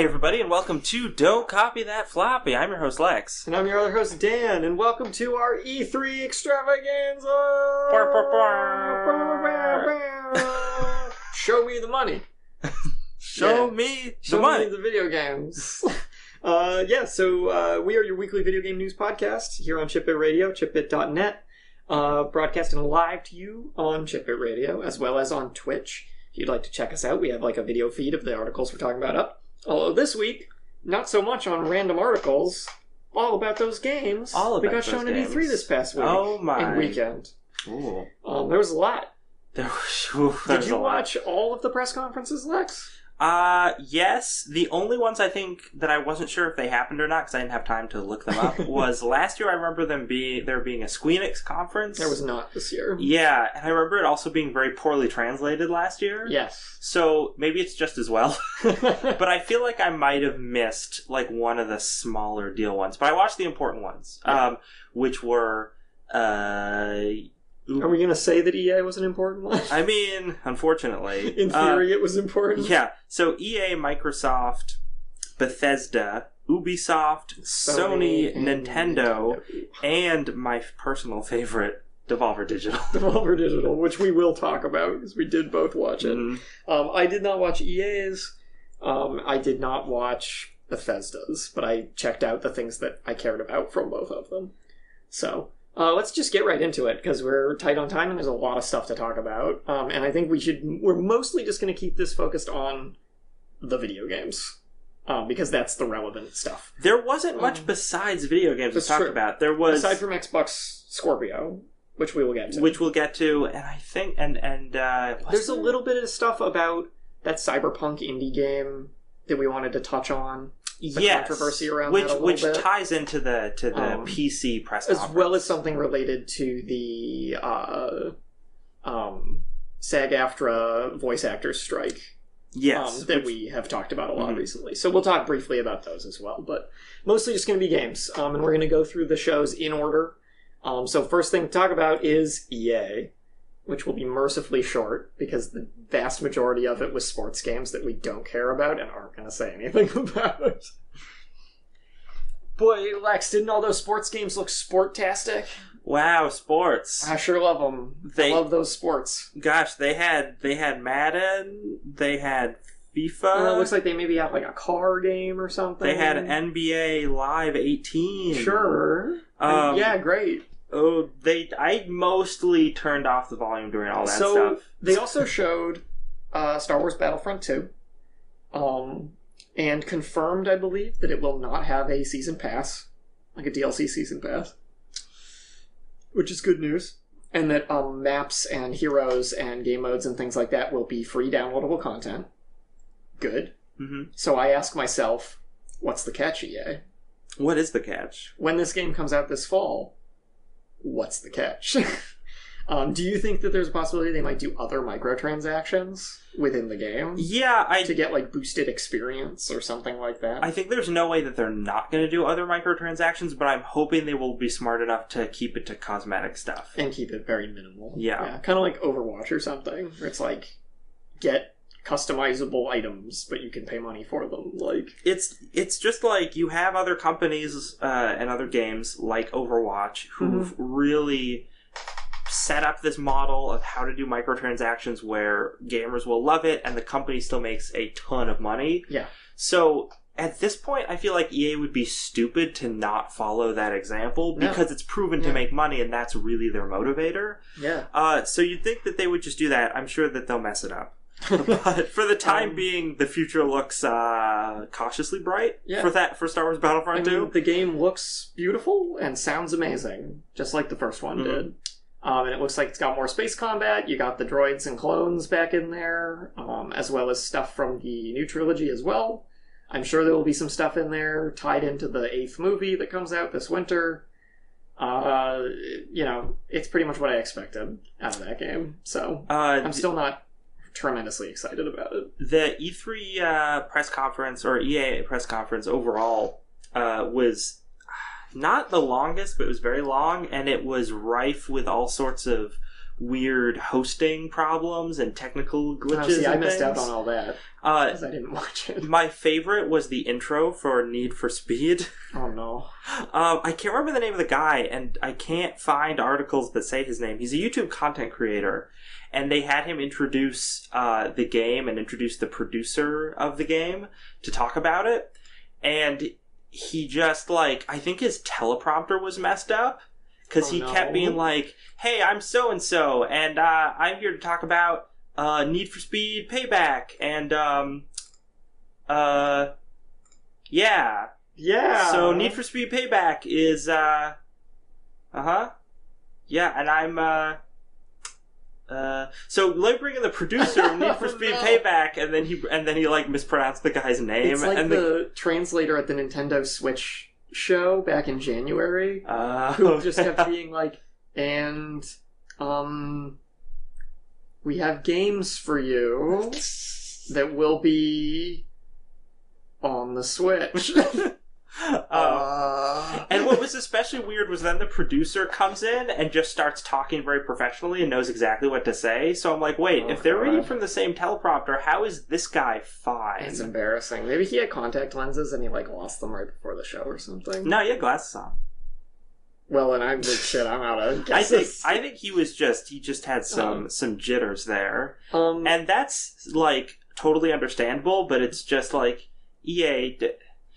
Hey everybody, and welcome to Don't Copy That Floppy. I'm your host Lex. And I'm your other host Dan, and welcome to our E3 extravaganza! Show me the money. Show me the money. The video games. We are your weekly video game news podcast here on Chipbit Radio, chipbit.net, broadcasting live to you on Chipbit Radio, as well as on Twitch. If you'd like to check us out, we have like a video feed of the articles we're talking about up. Although this week, not so much on random articles, all about those games. All about got shown at E3 this past week. Oh my. And weekend. Ooh. There was a lot. Did you watch all of the press conferences, Lex? Yes. The only ones I think that I wasn't sure if they happened or not, because I didn't have time to look them up, was last year I remember there being a Squeenix conference. There was not this year. Yeah, and I remember it also being very poorly translated last year. Yes. So maybe it's just as well. But I feel like I might have missed like one of the smaller deal ones. But I watched the important ones, which were... Are we going to say that EA was an important one? I mean, unfortunately. In theory, it was important. Yeah. So EA, Microsoft, Bethesda, Ubisoft, Sony, Nintendo, and my personal favorite, Devolver Digital. Devolver Digital, which we will talk about, because we did both watch it. Mm-hmm. I did not watch EA's. I did not watch Bethesda's, but I checked out the things that I cared about from both of them. So... let's just get right into it, because we're tight on time and there's a lot of stuff to talk about. And I think we're mostly just going to keep this focused on the video games, because that's the relevant stuff. There wasn't much besides video games to talk about. There was... Aside from Xbox Scorpio, which we will get to. And I think... There's a little bit of stuff about that Cyberpunk indie game that we wanted to touch on. Controversy around that a little which bit. Ties into the PC press conference. As well as something related to the SAG-AFTRA voice actors strike. Yes. That we have talked about a lot recently. So we'll talk briefly about those as well. But mostly just going to be games. And we're going to go through the shows in order. So first thing to talk about is EA, which will be mercifully short, because the vast majority of it was sports games that we don't care about and aren't going to say anything about. Boy, Lex, didn't all those sports games look sportastic? Wow, sports. I sure love them. I love those sports. Gosh, they had Madden, they had FIFA. It looks like they maybe have like a car game or something. They had NBA Live 18. Sure. Yeah, great. Oh, I mostly turned off the volume during all that stuff. They also showed Star Wars Battlefront 2, and confirmed, I believe, that it will not have a season pass, like a DLC season pass, which is good news. And that maps and heroes and game modes and things like that will be free downloadable content. Good. Mm-hmm. So I ask myself, what's the catch, EA? What is the catch? When this game comes out this fall, what's the catch? Do you think that there's a possibility they might do other microtransactions within the game? Yeah, to get like boosted experience or something like that? I think there's no way that they're not going to do other microtransactions, but I'm hoping they will be smart enough to keep it to cosmetic stuff. And keep it very minimal. Yeah. Kind of like Overwatch or something, where it's like, get customizable items, but you can pay money for them. Like it's just like you have other companies and other games like Overwatch who've really set up this model of how to do microtransactions where gamers will love it and the company still makes a ton of money. Yeah. So at this point, I feel like EA would be stupid to not follow that example because it's proven to make money and that's really their motivator. Yeah. So you'd think that they would just do that. I'm sure that they'll mess it up. But for the time being, the future looks cautiously bright for Star Wars Battlefront 2. The game looks beautiful and sounds amazing, just like the first one did. And it looks like it's got more space combat. You got the droids and clones back in there, as well as stuff from the new trilogy as well. I'm sure there will be some stuff in there tied into the 8th movie that comes out this winter. It's pretty much what I expected out of that game. So I'm still not tremendously excited about it. The E3 press conference, or EA press conference overall, was not the longest, but it was very long, and it was rife with all sorts of weird hosting problems and technical glitches. I and missed out things. on all that because I didn't watch it. My favorite was the intro for Need for Speed. Oh no. I can't remember the name of the guy, and I can't find articles that say his name. He's a YouTube content creator, and they had him introduce the game and introduce the producer of the game to talk about it. And he just, like, I think his teleprompter was messed up, because he kept being like, hey, I'm so-and-so, and I'm here to talk about Need for Speed Payback, and, yeah. Yeah. So Need for Speed Payback is, yeah, and I'm, so let me bring in the producer of Need for Speed Payback, and then he like mispronounced the guy's name. It's like and the translator at the Nintendo Switch show back in January, who just kept being like, and, we have games for you that will be on the Switch. And what was especially weird was then the producer comes in and just starts talking very professionally and knows exactly what to say. So I'm like, wait, if they're reading from the same teleprompter, how is this guy fine? It's embarrassing. Maybe he had contact lenses and he like lost them right before the show or something. No, he had glasses on. Well, and I'm like, shit, I'm out of guesses. I think he just had some jitters there. And And that's like totally understandable, but it's just like EA.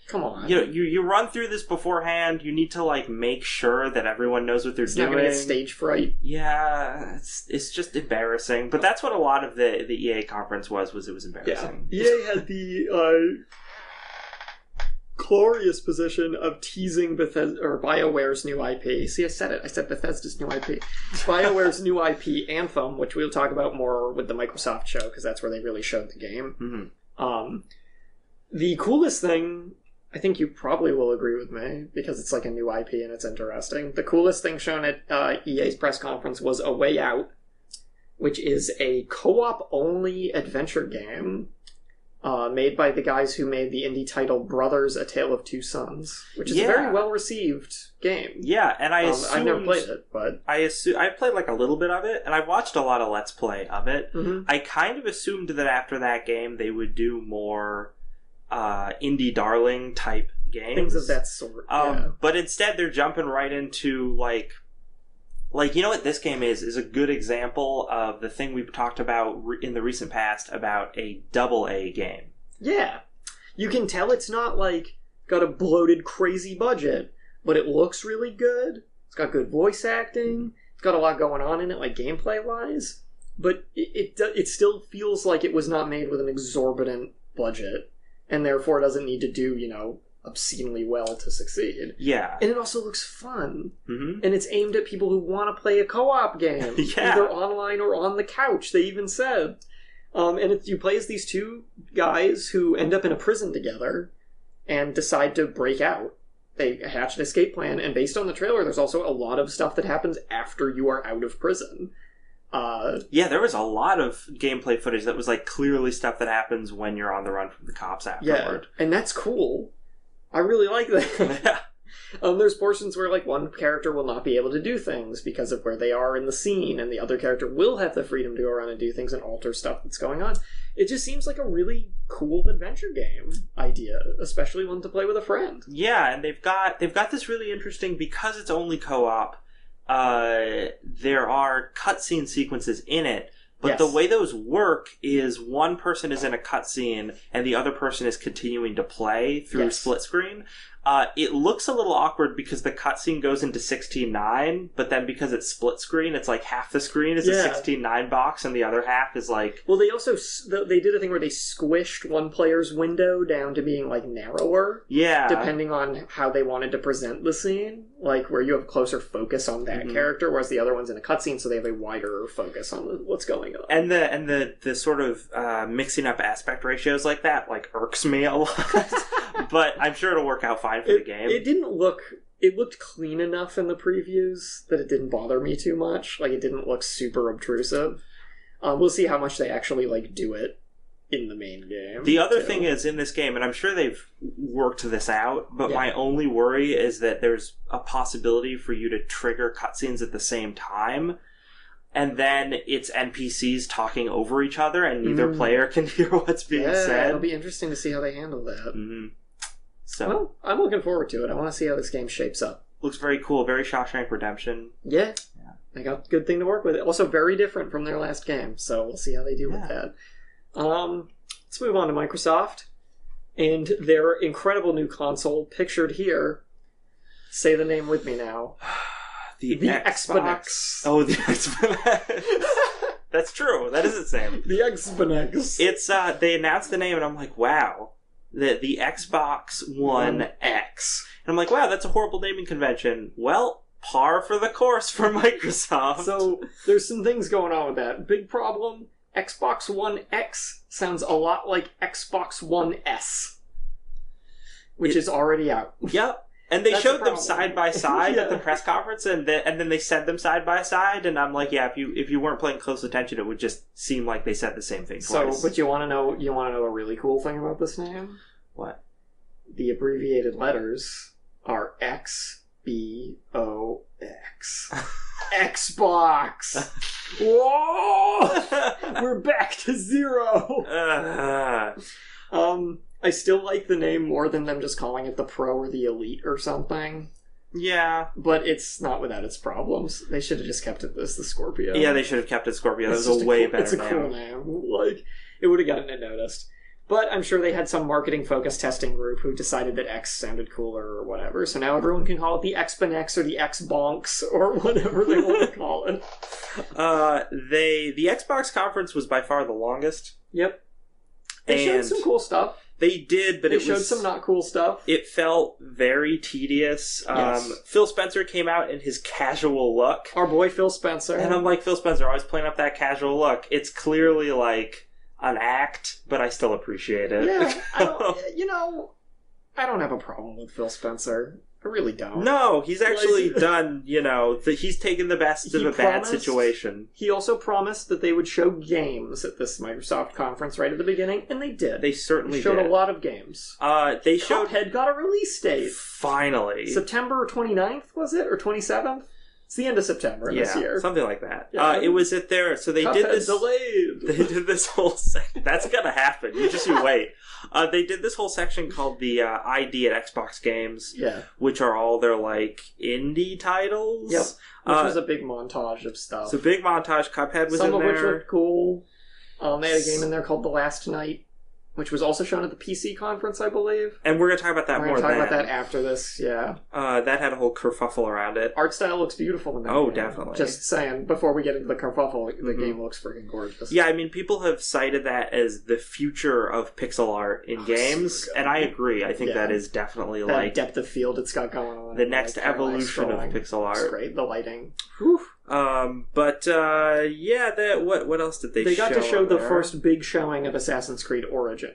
come on, You run through this beforehand. You need to like make sure that everyone knows what they're doing. Not gonna get stage fright. Yeah, it's just embarrassing. But that's what a lot of the EA conference was it was embarrassing. Yeah. EA had the glorious position of teasing Bethesda or BioWare's new IP. See, I said it. I said Bethesda's new IP. BioWare's new IP, Anthem, which we'll talk about more with the Microsoft show because that's where they really showed the game. Mm-hmm. The coolest thing, I think you probably will agree with me because it's like a new IP and it's interesting. The coolest thing shown at EA's press conference was A Way Out, which is a co-op only adventure game made by the guys who made the indie title Brothers: A Tale of Two Sons, which is a very well received game. Yeah, and I've never played it, but I played like a little bit of it, and I've watched a lot of Let's Play of it. Mm-hmm. I kind of assumed that after that game they would do more indie darling type games, things of that sort. But instead they're jumping right into like you know what this game is a good example of the thing we've talked about in the recent past about a AA game. Yeah, you can tell it's not like got a bloated crazy budget, but it looks really good. It's got good voice acting. It's got a lot going on in it, like gameplay wise. But it still feels like it was not made with an exorbitant budget, and therefore doesn't need to do obscenely well to succeed. Yeah. And it also looks fun. Mm-hmm. And it's aimed at people who want to play a co-op game. Yeah. Either online or on the couch, they even said. And you play as these two guys who end up in a prison together and decide to break out. They hatch an escape plan, and based on the trailer, there's also a lot of stuff that happens after you are out of prison. Yeah, there was a lot of gameplay footage that was like clearly stuff that happens when you're on the run from the cops afterward. Yeah, and that's cool. I really like that. Yeah. There's portions where like one character will not be able to do things because of where they are in the scene, and the other character will have the freedom to go around and do things and alter stuff that's going on. It just seems like a really cool adventure game idea, especially one to play with a friend. Yeah, and they've got this really interesting, because it's only co-op, there are cutscene sequences in it, but the way those work is one person is in a cutscene and the other person is continuing to play through split screen. It looks a little awkward because the cutscene goes into 16:9, but then because it's split screen, it's like half the screen is a 16:9 box and the other half is like... Well, they also they did a thing where they squished one player's window down to being like narrower. Yeah. Depending on how they wanted to present the scene. Like where you have closer focus on that character, whereas the other one's in a cutscene, so they have a wider focus on what's going on. And the sort of mixing up aspect ratios like that like irks me a lot. But I'm sure it'll work out fine for the game. It looked clean enough in the previews that it didn't bother me too much. Like, it didn't look super obtrusive. We'll see how much they actually, do it in the main game. The other thing is, in this game, and I'm sure they've worked this out, but my only worry is that there's a possibility for you to trigger cutscenes at the same time. and then it's NPCs talking over each other, and neither player can hear what's being said. It'll be interesting to see how they handle that. Mm-hmm. So, well, I'm looking forward to it. I want to see how this game shapes up. Looks very cool. Very Shawshank Redemption. Yeah. They got a good thing to work with. Also very different from their last game, so we'll see how they do with that. Let's move on to Microsoft and their incredible new console pictured here. Say the name with me now. The Xbox. Oh, the Xbox. That's true. That is its name. The Xbox. It's they announced the name, and I'm like, wow, the Xbox One X. And I'm like, wow, that's a horrible naming convention. Well, par for the course for Microsoft. So there's some things going on with that. Big problem. Xbox One X sounds a lot like Xbox One S, which is already out. Yep. And they showed them side by side at the press conference, and then they said them side by side, and I'm like, yeah, if you weren't paying close attention, it would just seem like they said the same thing twice. So, but you want to know a really cool thing about this name? What? The abbreviated letters are XBOX. Xbox. Whoa! We're back to 0. I still like the name more than them just calling it the Pro or the Elite or something. Yeah. But it's not without its problems. They should have just kept it as the Scorpio. Yeah, they should have kept it Scorpio. That was a way better name. It's a cool name. Like, it would have gotten it noticed. But I'm sure they had some marketing-focused testing group who decided that X sounded cooler or whatever. So now everyone can call it the Xbonex or the Xbonks or whatever they want to call it. The Xbox conference was by far the longest. Yep. They showed some cool stuff. They did, but they showed some not cool stuff. It felt very tedious. Yes. Phil Spencer came out in his casual look. Our boy Phil Spencer. And I'm like, Phil Spencer, always playing up that casual look. It's clearly like an act, but I still appreciate it. Yeah, I don't have a problem with Phil Spencer. I really don't. No, he's actually done, he's taken the best of a bad situation. He also promised that they would show games at this Microsoft conference right at the beginning, and they did. They certainly showed did. a lot of games. They showed... Cuphead got a release date. Finally. September 29th, was it? Or 27th? It's the end of September this year. Something like that. Yeah. It was at their... So they Cuphead did this... delayed. They did this whole That's gonna happen. You wait. They did this whole section called the ID at Xbox Games. Yeah. Which are all their, indie titles. Yep. Which was a big montage of stuff. It's a big montage. Cuphead was in there. Some of which looked cool. They had a game in there called The Last Night, which was also shown at the PC conference, I believe. And we're going to talk about that more. We're going to talk about that after this, yeah. That had a whole kerfuffle around it. Art style looks beautiful in that game. Definitely. Just saying, before we get into the kerfuffle, the game looks freaking gorgeous. Yeah, I mean, people have cited that as the future of pixel art in games, and I agree. I think that is definitely that depth of field it's got going on. The next evolution of pixel art. It's great, the lighting. Whew. What else did they show? They got to show the first big showing of Assassin's Creed Origins.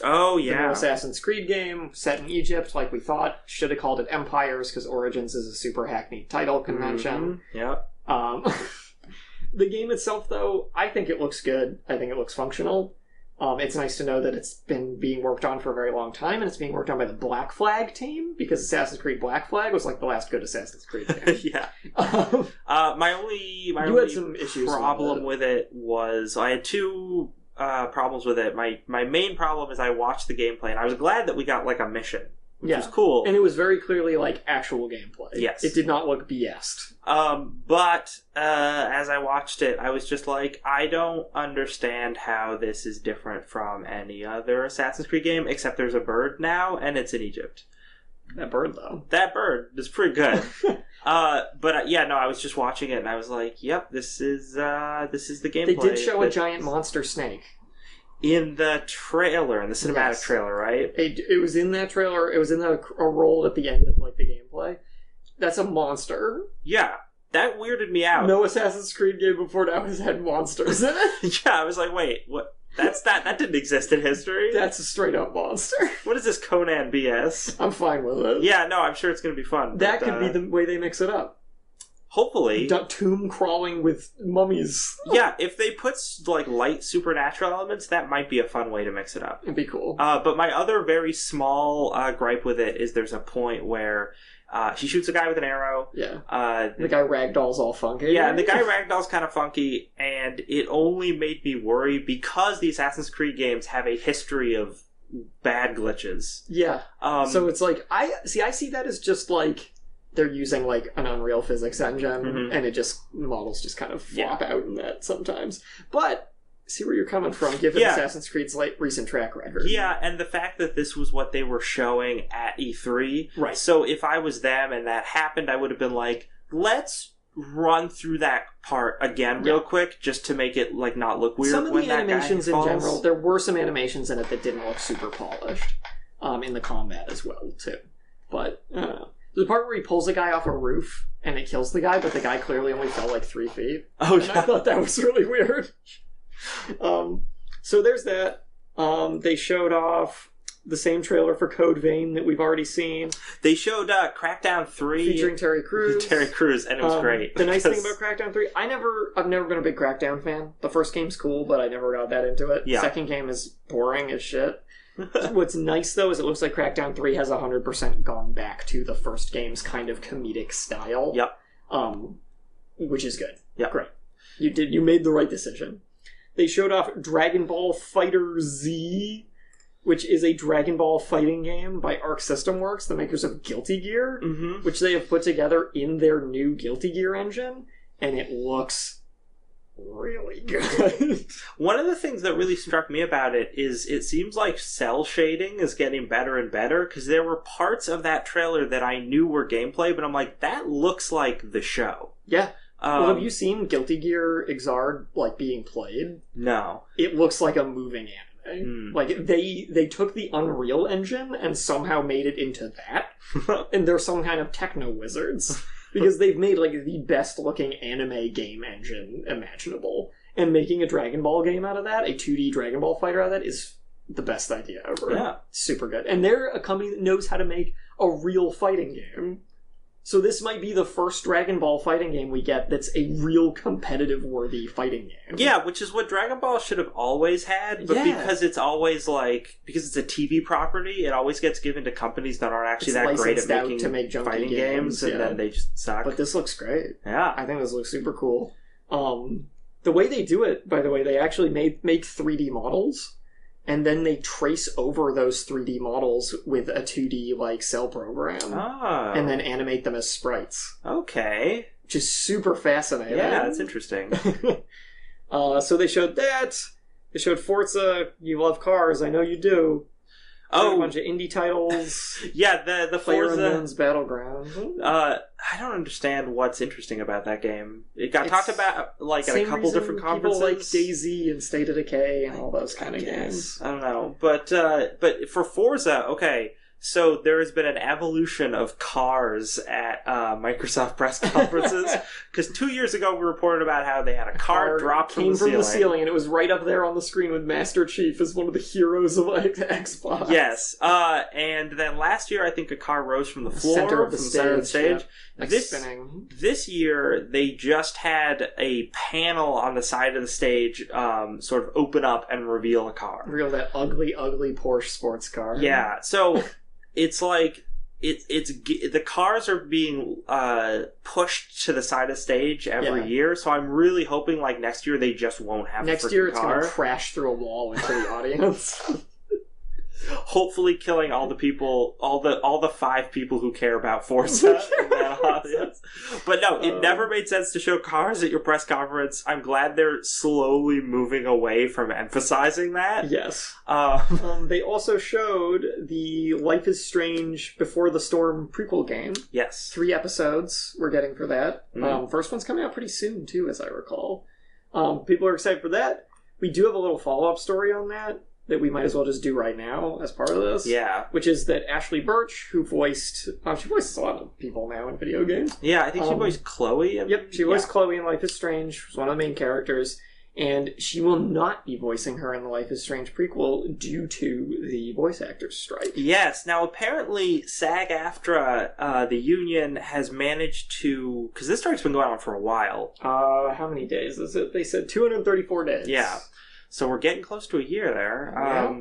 Oh, yeah. The new Assassin's Creed game, set in Egypt, like we thought. Should have called it Empires, because Origins is a super hackneyed title convention. Mm-hmm. Yep. The game itself, though, I think it looks good. I think it looks functional. It's nice to know that it's been being worked on for a very long time, and it's being worked on by the Black Flag team, because Assassin's Creed Black Flag was like the last good Assassin's Creed game. Yeah. My only had some issues problem with it was I had two problems with it. My main problem is I watched the gameplay, and I was glad that we got a mission, which was cool. And it was very clearly actual gameplay. Yes. It did not look BS'd. But as I watched it, I was just like, I don't understand how this is different from any other Assassin's Creed game, except there's a bird now, and it's in Egypt. That bird, though. That bird is pretty good. I was just watching it, and I was like, yep, this is the gameplay. They did show a giant monster snake. In the trailer, in the cinematic trailer, right? It was in that trailer. It was in a roll at the end of the gameplay. That's a monster. Yeah, that weirded me out. No Assassin's Creed game before now has had monsters in it. Yeah, I was like, wait, what? That didn't exist in history. That's a straight up monster. What is this Conan BS? I'm fine with it. Yeah, no, I'm sure it's going to be fun. That could be the way they mix it up. Hopefully. tomb crawling with mummies. Yeah, if they put like light supernatural elements, that might be a fun way to mix it up. It'd be cool. But my other very small gripe with it is there's a point where she shoots a guy with an arrow. Yeah. The guy ragdoll's all funky. Yeah, and the guy ragdoll's kind of funky, and it only made me worry because the Assassin's Creed games have a history of bad glitches. Yeah. So it's like, I see that as just like, they're using like an Unreal Physics engine, and models just kind of flop out in that sometimes. But see where you're coming from, given Assassin's Creed's recent track record. Yeah, and the fact that this was what they were showing at E3. Right. So if I was them and that happened, I would have been like, let's run through that part again real quick, just to make it like not look weird. Some of when the animations in falls. general, there were some animations in it that didn't look super polished, in the combat as well, too. But, I don't know. There's a part where he pulls a guy off a roof, and it kills the guy, but the guy clearly only fell like 3 feet. Oh, and I thought that was really weird. So there's that. They showed off the same trailer for Code Vein that we've already seen. They showed Crackdown 3 featuring Terry Crews. And it was great. The nice thing about Crackdown 3, I've never been a big Crackdown fan. The first game's cool, but I never got that into it. Yeah. The second game is boring as shit. What's nice, though, is it looks like Crackdown 3 has 100% gone back to the first game's kind of comedic style. Yep. Which is good. Yep. Great. You made the right decision. They showed off Dragon Ball Fighter Z, which is a Dragon Ball fighting game by Arc System Works, the makers of Guilty Gear, which they have put together in their new Guilty Gear engine, and it looks really good. One of the things that really struck me about it is it seems like cell shading is getting better and better, because there were parts of that trailer that I knew were gameplay, but I'm like, that looks like the show. Yeah. Well, have you seen Guilty Gear Exard being played? No. It looks like a moving anime. Like they took the Unreal Engine and somehow made it into that, and they're some kind of techno wizards because they've made the best looking anime game engine imaginable, and making a Dragon Ball game out of that, a 2D Dragon Ball fighter out of that, is the best idea ever. Yeah, super good. And they're a company that knows how to make a real fighting game. So this might be the first Dragon Ball fighting game we get that's a real competitive-worthy fighting game. Yeah, which is what Dragon Ball should have always had, but because it's always because it's a TV property, it always gets given to companies that aren't actually that great at making fighting games, and then they just suck. But this looks great. Yeah. I think this looks super cool. The way they do it, by the way, they actually make 3D models, and then they trace over those 3D models with a 2D cell program, and then animate them as sprites. Okay, which is super fascinating. Yeah, that's interesting. So they showed that. They showed Forza. You love cars, I know you do. A bunch of indie titles. Yeah, the Forza PlayerUnknown's Battleground. I don't understand what's interesting about that game. It got talked about at a couple different conferences. People like DayZ and State of Decay and all those kind of games. I don't know, but for Forza, okay. So there has been an evolution of cars at Microsoft press conferences, because 2 years ago we reported about how they had a car drop from the ceiling, and it was right up there on the screen with Master Chief as one of the heroes of Xbox. Yes, and then last year I think a car rose from the floor, center of the stage. Yeah. Spinning. This year they just had a panel on the side of the stage sort of open up and reveal a car. Reveal that ugly, ugly Porsche sports car. Yeah, so it's the cars are being pushed to the side of the stage every year, so I'm really hoping next year they just won't have next year it's going to crash through a wall into the audience. Hopefully killing all the people, all the 5 people who care about Forza in that audience. But no, it never made sense to show cars at your press conference. I'm glad they're slowly moving away from emphasizing that. Yes. They also showed the Life is Strange Before the Storm prequel game. Yes. 3 episodes we're getting for that. First one's coming out pretty soon, too, as I recall. People are excited for that. We do have a little follow-up story on that we might as well just do right now as part of this. Yeah. Which is that Ashley Birch, who voiced... she voices a lot of people now in video games. Yeah, I think she voiced Chloe. She voiced Chloe in Life is Strange. She was one of the main characters. and she will not be voicing her in the Life is Strange prequel due to the voice actors strike. Yes. Now, apparently, SAG-AFTRA, the union, has managed to... Because this strike's been going on for a while. How many days is it? They said 234 days. Yeah. So we're getting close to a year there. Yeah.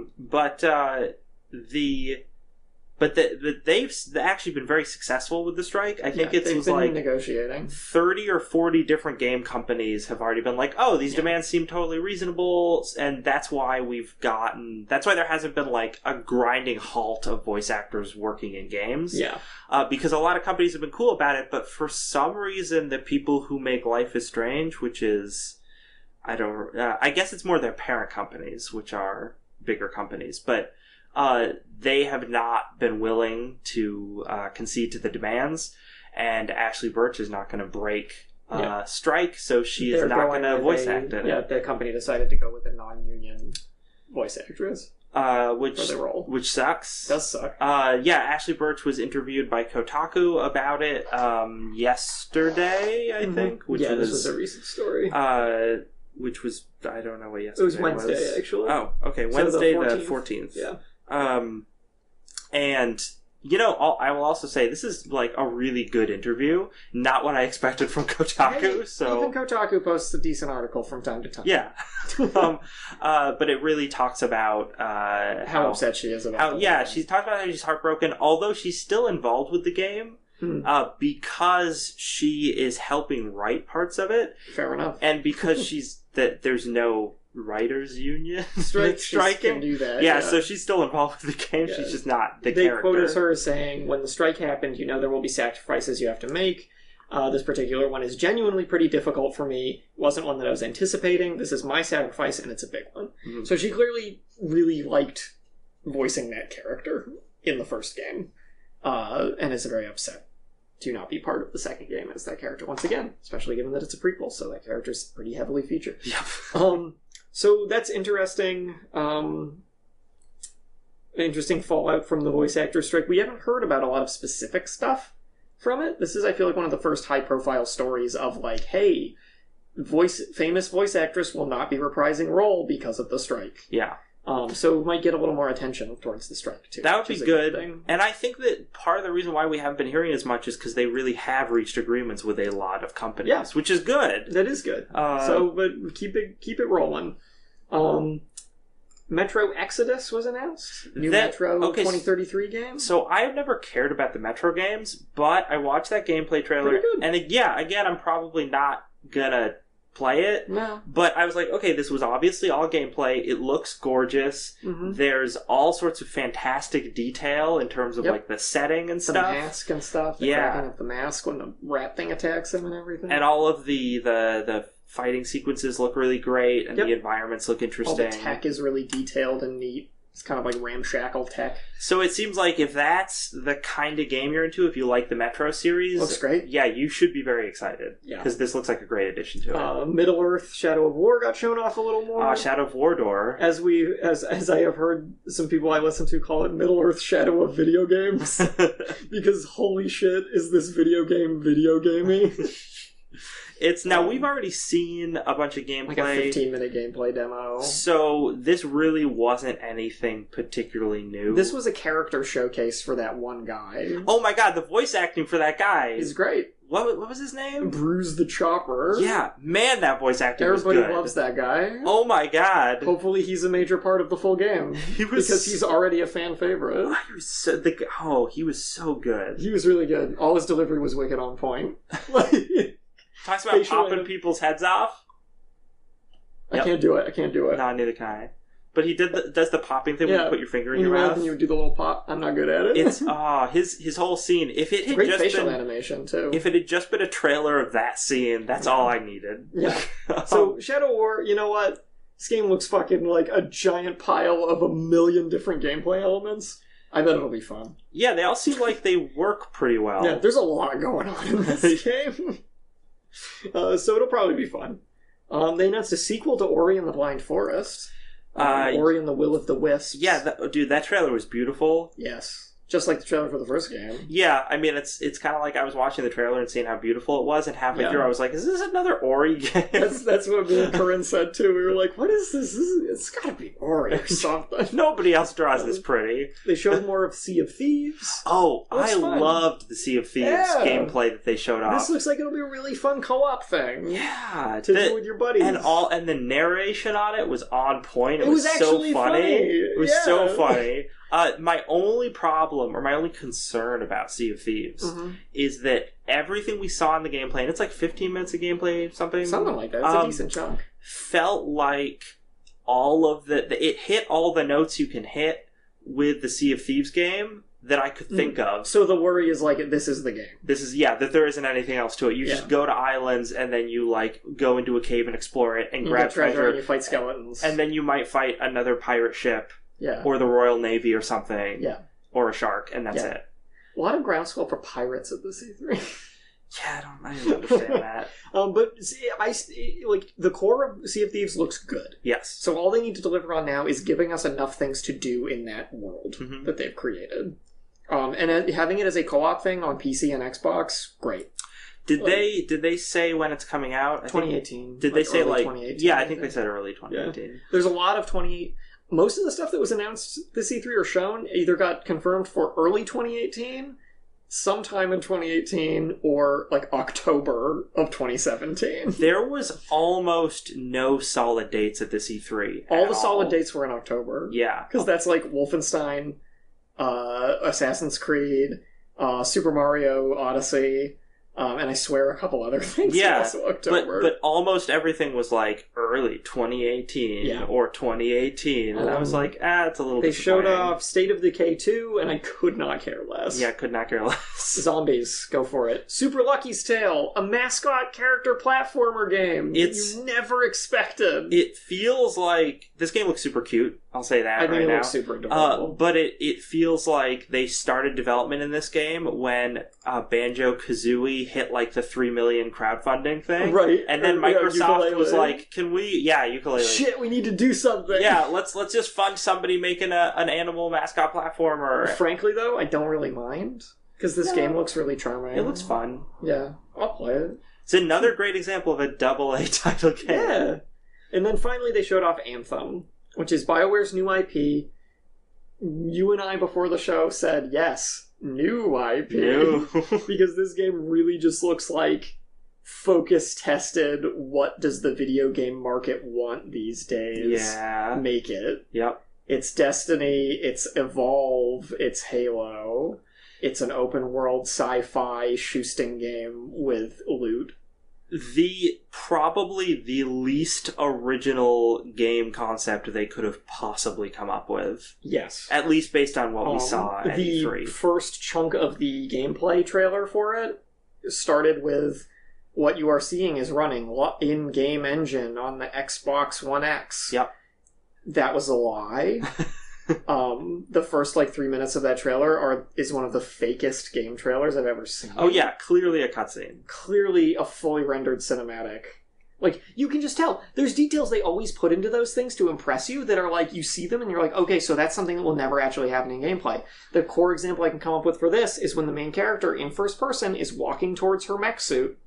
But they've actually been very successful with the strike. I think they've been like negotiating. 30 or 40 different game companies have already been like, oh, these demands seem totally reasonable, and that's why there hasn't been like a grinding halt of voice actors working in games. Yeah. Because a lot of companies have been cool about it, but for some reason the people who make Life is Strange, which is, I guess it's more their parent companies, which are bigger companies, but they have not been willing to concede to the demands, and Ashley Birch is not going to break strike, so she is not going to voice act in it. Yeah, the company decided to go with a non-union voice actress for the role. Which sucks. Does suck. Ashley Birch was interviewed by Kotaku about it yesterday, I think. This was a recent story. Which was, I don't know what yesterday was. It was Wednesday, actually. Oh, okay. Wednesday the 14th. Yeah. And, I will also say this is like a really good interview. Not what I expected from Kotaku. Even Kotaku posts a decent article from time to time. Yeah. But it really talks about how upset she is about it. She talks about how she's heartbroken, although she's still involved with the game. Because she is helping write parts of it. Fair enough. And because there's no writers union striking. Can do that. Yeah, so she's still involved with the game. Yeah. She's just not the character. They quoted her saying, when the strike happened, there will be sacrifices you have to make. This particular one is genuinely pretty difficult for me. It wasn't one that I was anticipating. This is my sacrifice, and it's a big one. Mm-hmm. So she clearly really liked voicing that character in the first game, and is very upset to not be part of the second game as that character once again, especially given that it's a prequel, so that character's pretty heavily featured. Yep. So that's interesting. Interesting fallout from the voice actor strike. We haven't heard about a lot of specific stuff from it. This is, I feel like, one of the first high-profile stories of like, hey, famous voice actress will not be reprising role because of the strike. Yeah. So we might get a little more attention towards the strike, too. That would be good. And I think that part of the reason why we haven't been hearing as much is because they really have reached agreements with a lot of companies, which is good. That is good. But keep it rolling. Metro Exodus was announced. Metro 2033 game. So I've never cared about the Metro games, but I watched that gameplay trailer. Pretty good. And again, I'm probably not gonna play it. No. But I was like, okay, this was obviously all gameplay. It looks gorgeous. Mm-hmm. There's all sorts of fantastic detail in terms of like the setting and stuff. The mask and stuff. The cracking of the mask when the rat thing attacks him and everything. And all of the fighting sequences look really great, and the environments look interesting. All the tech is really detailed and neat. It's kind of like ramshackle tech. So it seems like if that's the kind of game you're into, if you like the Metro series... Looks great. Yeah, you should be very excited. Yeah. Because this looks like a great addition to it. Middle-earth Shadow of War got shown off a little more. Shadow of War. As I have heard some people I listen to call it Middle-earth Shadow of video games. Because holy shit, is this video gaming? It's now we've already seen a bunch of gameplay, like a 15-minute gameplay demo. So this really wasn't anything particularly new. This was a character showcase for that one guy. Oh my god, the voice acting for that guy is great. What was his name? Bruce the Chopper. Yeah, man, that voice acting Everybody was good. loves that guy. Oh my god. Hopefully he's a major part of the full game. Because he's already a fan favorite. Oh, he was so good. He was really good. All his delivery was wicked on point. Talks about popping people's heads off. I can't do it. No, neither can I. But he does the popping thing where you put your finger in your mouth. And you would do the little pop. I'm not good at it. It's his whole scene. If it had great just facial been animation too. If it had just been a trailer of that scene, that's all I needed. Yeah. So Shadow War, you know what? This game looks fucking like a giant pile of a million different gameplay elements. I bet it'll be fun. Yeah, they all seem like they work pretty well. Yeah, there's a lot going on in this game. So it'll probably be fun. They announced a sequel to Ori and the Blind Forest. Ori and the Will of the Wisps. Yeah, that trailer was beautiful. Yes. Just like the trailer for the first game. Yeah, I mean, it's kind of like I was watching the trailer and seeing how beautiful it was, and halfway through I was like, is this another Ori game? That's what me and Corinne said, too. We were like, what is this? It's gotta be Ori or something. Nobody else draws this pretty. They showed more of Sea of Thieves. Oh, I loved the Sea of Thieves gameplay that they showed off. This looks like it'll be a really fun co-op thing. Yeah. To do with your buddies. And the narration on it was on point. It was actually so funny. It was so funny. My only problem, or my only concern about Sea of Thieves, is that everything we saw in the gameplay, and it's like 15 minutes of gameplay, something like that. It's a decent chunk. Felt like all of it hit all the notes you can hit with the Sea of Thieves game that I could think of. So the worry is like, this is the game. That there isn't anything else to it. You just go to islands, and then you like go into a cave and explore it, and grab treasure, and you fight skeletons. And then you might fight another pirate ship. Yeah. Or the Royal Navy or something. Yeah. Or a shark, and that's it. A lot of groundswell for pirates at the C3. Yeah, I don't understand that. But like the core of Sea of Thieves looks good. Yes. So all they need to deliver on now is giving us enough things to do in that world that they've created. And having it as a co-op thing on PC and Xbox, great. Did they say when it's coming out? 2018. Did they say like 2018? Yeah, I think they said early 2018. Yeah. There's a lot of 2018. Most of the stuff that was announced this E3 or shown either got confirmed for early 2018, sometime in 2018, or like October of 2017. There was almost no solid dates at this E3. All the solid dates were in October. Yeah. Because that's like Wolfenstein, Assassin's Creed, Super Mario Odyssey, and I swear a couple other things. Yeah, also October. But almost everything was like early 2018 or 2018, and I was like, it's a little. They showed off State of Decay 2, and I could not care less. Yeah, could not care less. Zombies, go for it. Super Lucky's Tale, a mascot character platformer game you never expected. It feels like this game looks super cute. I'll say that. I think it looks super adorable. But it feels like they started development in this game when Banjo-Kazooie hit like the 3 million crowdfunding thing. Right. And then Microsoft was like, can we... Yeah, ukulele. Shit, we need to do something. Yeah, let's just fund somebody making an animal mascot platformer. Frankly, though, I don't really mind. Because this game looks really charming. It looks fun. Yeah, I'll play it. It's another great example of a AA title game. Yeah. And then finally they showed off Anthem, which is BioWare's new IP. You and I, before the show, said, yes, new IP. Because this game really just looks like focus-tested, what does the video game market want these days? Yeah. Make it. Yep. It's Destiny, it's Evolve, it's Halo. It's an open-world sci-fi shooting game with loot. Probably the least original game concept they could have possibly come up with. Yes. At least based on what we saw at E3. The first chunk of the gameplay trailer for it started with what you are seeing is running in-game engine on the Xbox One X. Yep. That was a lie. The first 3 minutes of that trailer is one of the fakest game trailers I've ever seen. Oh yeah, clearly a cutscene. Clearly a fully rendered cinematic. You can just tell. There's details they always put into those things to impress you that are you see them and you're like, okay, so that's something that will never actually happen in gameplay. The core example I can come up with for this is when the main character in first person is walking towards her mech suit.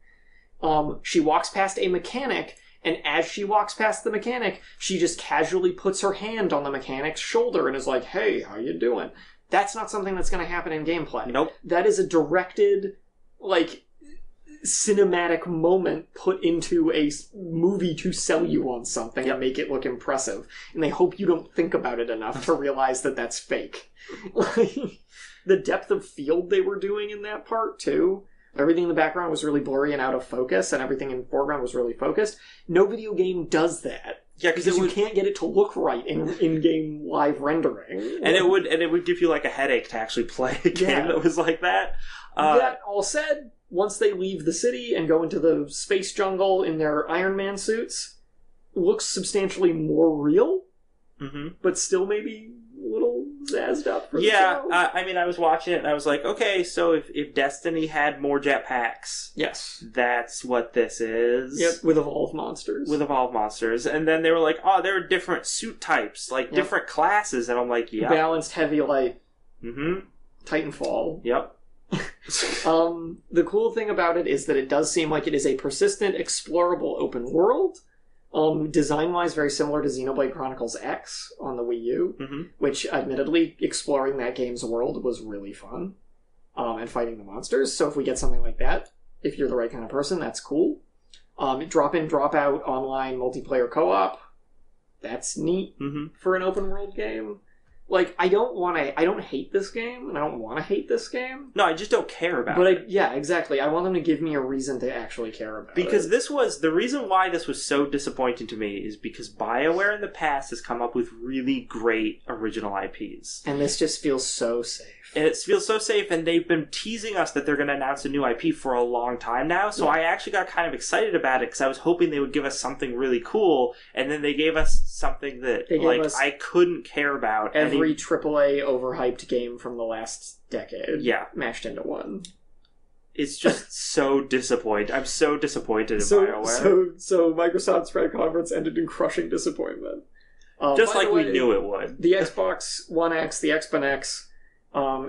She walks past a mechanic, and as she walks past the mechanic, she just casually puts her hand on the mechanic's shoulder and is like, hey, how you doing? That's not something that's going to happen in gameplay. Nope. That is a directed, cinematic moment put into a movie to sell you on something and make it look impressive. And they hope you don't think about it enough to realize that that's fake. The depth of field they were doing in that part, too. Everything in the background was really blurry and out of focus, and everything in the foreground was really focused. No video game does that. Yeah, because you can't get it to look right in game live rendering. And it would give you a headache to actually play a game that was like that. That all said, once they leave the city and go into the space jungle in their Iron Man suits, it looks substantially more real, but still maybe a little zazzed up for the show. I was watching it and I was like, okay, so if Destiny had more jetpacks, yes, that's what this is. Yep, with evolved monsters. And then they were like, oh, there are different suit types, different classes, and I'm like, yeah. Balanced, heavy, light. Titanfall. Yep. The cool thing about it is that it does seem like it is a persistent, explorable open world. Design-wise, very similar to Xenoblade Chronicles X on the Wii U, which, admittedly, exploring that game's world was really fun, and fighting the monsters. So if we get something like that, if you're the right kind of person, that's cool. Drop-in, drop-out online multiplayer co-op, that's neat for an open-world game. Like, I don't hate this game, and I don't want to hate this game. No, I just don't care about it. Yeah, exactly. I want them to give me a reason to actually care about it. Because the reason why this was so disappointing to me is because BioWare in the past has come up with really great original IPs. And this just feels so safe. And it feels so safe, and they've been teasing us that they're going to announce a new IP for a long time now, so I actually got kind of excited about it, because I was hoping they would give us something really cool, and then they gave us something that, I couldn't care about. Every AAA overhyped game from the last decade mashed into one. It's just so disappointing. I'm so disappointed in BioWare. So Microsoft's press conference ended in crushing disappointment. Just like we knew it would. The Xbox One X, the Xbox X,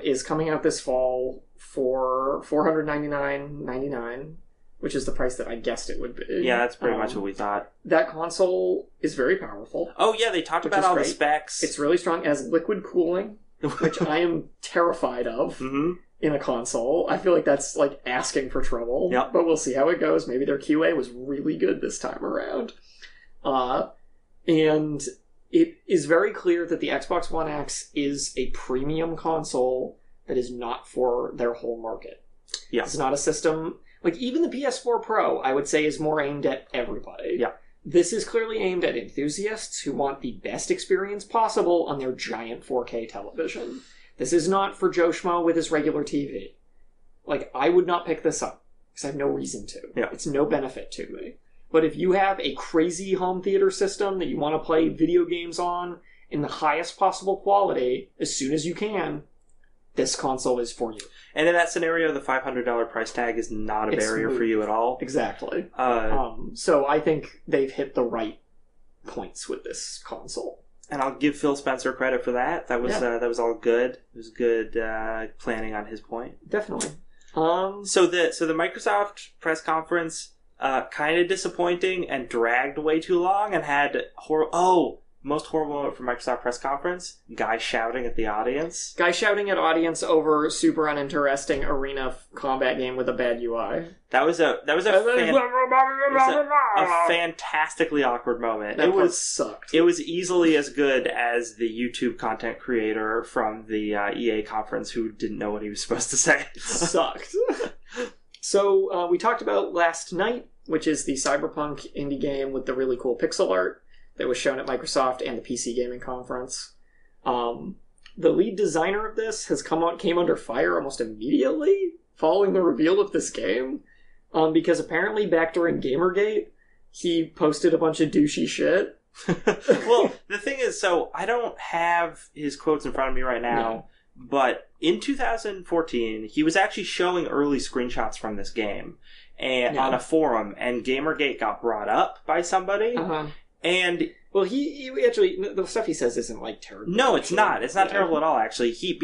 is coming out this fall for $499.99, which is the price that I guessed it would be. Yeah, that's pretty much what we thought. That console is very powerful. Oh yeah, they talked about all the specs. It's really strong. It has liquid cooling, which I am terrified of in a console. I feel like that's like asking for trouble. Yep. But we'll see how it goes. Maybe their QA was really good this time around. And it is very clear that the Xbox One X is a premium console that is not for their whole market. Yeah. It's not a system... Like, even the PS4 Pro, I would say, is more aimed at everybody. Yeah. This is clearly aimed at enthusiasts who want the best experience possible on their giant 4K television. This is not for Joe Schmo with his regular TV. Like, I would not pick this up, because I have no reason to. Yeah. It's no benefit to me. But if you have a crazy home theater system that you want to play video games on in the highest possible quality as soon as you can, this console is for you. And in that scenario, the $500 price tag is not a barrier for you at all. Exactly. So I think they've hit the right points with this console. And I'll give Phil Spencer credit for that. That was all good. It was good planning on his point. Definitely. So the Microsoft press conference kind of disappointing and dragged way too long and had most horrible moment for Microsoft press conference, guy shouting at the audience. Guy shouting at audience over super uninteresting arena combat game with a bad UI. That was a fantastically awkward moment. It sucked. It was easily as good as the YouTube content creator from the EA conference who didn't know what he was supposed to say. Sucked. So we talked about Last Night, which is the cyberpunk indie game with the really cool pixel art that was shown at Microsoft and the PC Gaming Conference. The lead designer of this came under fire almost immediately following the reveal of this game, because apparently back during Gamergate, he posted a bunch of douchey shit. Well, the thing is, so I don't have his quotes in front of me right now, but in 2014, he was actually showing early screenshots from this game and on a forum, and Gamergate got brought up by somebody. And well, he actually, the stuff he says isn't like terrible. No, it's not. It's not terrible at all. Actually, he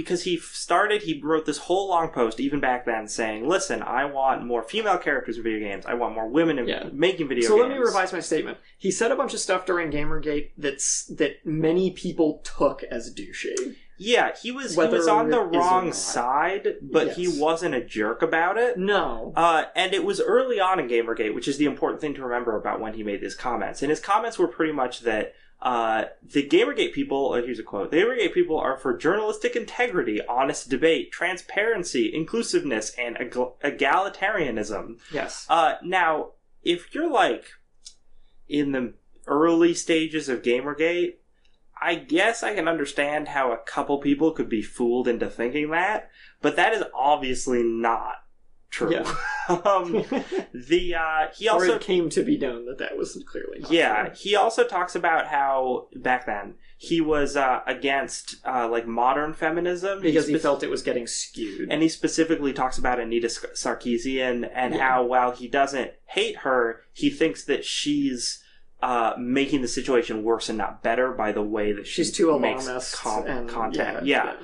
wrote this whole long post even back then saying, "Listen, I want more female characters in video games. I want more women in making video games." So let me revise my statement. He said a bunch of stuff during Gamergate that many people took as douchey. Yeah, he was on the wrong side, but he wasn't a jerk about it. No. And it was early on in Gamergate, which is the important thing to remember about when he made his comments. And his comments were pretty much that the Gamergate people, here's a quote, "The Gamergate people are for journalistic integrity, honest debate, transparency, inclusiveness, and egalitarianism." Yes. Now, if you're like in the early stages of Gamergate, I guess I can understand how a couple people could be fooled into thinking that, but that is obviously not true. Yeah. He also or it came to be known that was clearly not true. He He also talks about how back then he was against like modern feminism because he felt it was getting skewed, and he specifically talks about Anita Sarkeesian and how while he doesn't hate her, he thinks that she's making the situation worse and not better by the way that she's too makes alarmist content. Yeah.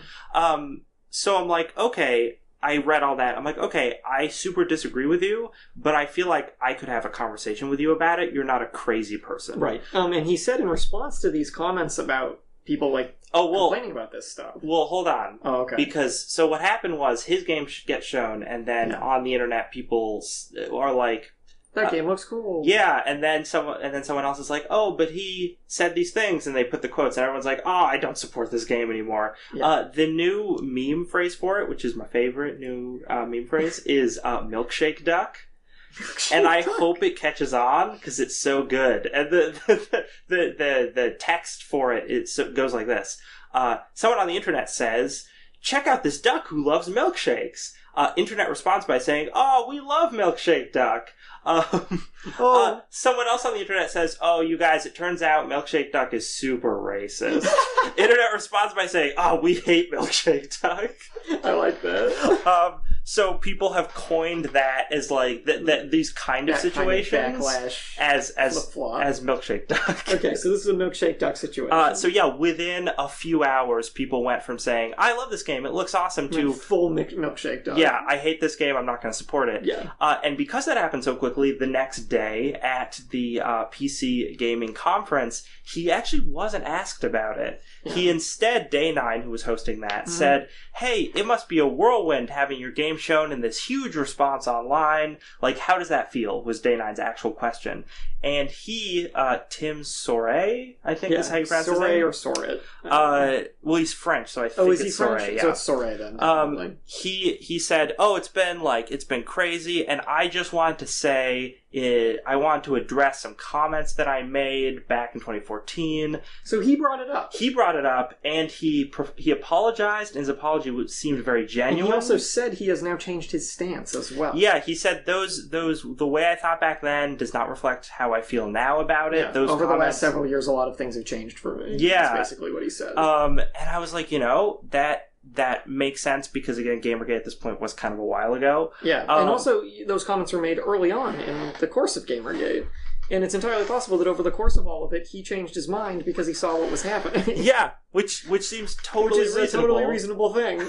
So I'm like, okay, I read all that. I'm like, okay, I super disagree with you, but I feel like I could have a conversation with you about it. You're not a crazy person. Right. And he said in response to these comments about people, like, complaining about this stuff. Well, hold on. Oh, okay. Because, so what happened was, his game gets shown, and then on the internet, people are like, that game looks cool. Yeah, and then someone else is like, oh, but he said these things, and they put the quotes, and everyone's like, oh, I don't support this game anymore. Yeah. The new meme phrase for it, which is my favorite new meme phrase, is milkshake duck. And I hope it catches on, because it's so good. And the text for it goes like this. Someone on the internet says, check out this duck who loves milkshakes. Internet responds by saying, oh, we love milkshake duck. Someone else on the internet says, oh, you guys, it turns out milkshake duck is super racist. Internet responds by saying, oh, we hate milkshake duck. I like that. So people have coined that as like that these kind of situations kind of backlash as milkshake duck. Okay, so this is a milkshake duck situation. So yeah, within a few hours, people went from saying, I love this game, it looks awesome, to full milkshake duck. Yeah, I hate this game, I'm not going to support it. Yeah. And because that happened so quickly, the next day at the PC gaming conference, he actually wasn't asked about it. Yeah. He instead, Day9, who was hosting that, said, hey, it must be a whirlwind having your game shown in this huge response online. Like, how does that feel? Was Day9's actual question. And he, Tim Soret, I think is how you pronounce his name. Soret or Soret? Well, he's French, so I think is he it's French? Soret. Yeah. So it's Soret then. He said, oh, it's been crazy, and I just wanted to say, I wanted to address some comments that I made back in 2014. So he brought it up. He brought it up, and he apologized, and his apology seemed very genuine. And he also said he has now changed his stance as well. Yeah, he said the way I thought back then does not reflect how I feel now about it. Yeah. Over the last several years, a lot of things have changed for me. Yeah. That's basically what he said. And I was like, that makes sense, because again, Gamergate at this point was kind of a while ago. Yeah, and also those comments were made early on in the course of Gamergate. And it's entirely possible that over the course of all of it, he changed his mind because he saw what was happening. Yeah, which seems totally reasonable. A totally reasonable thing.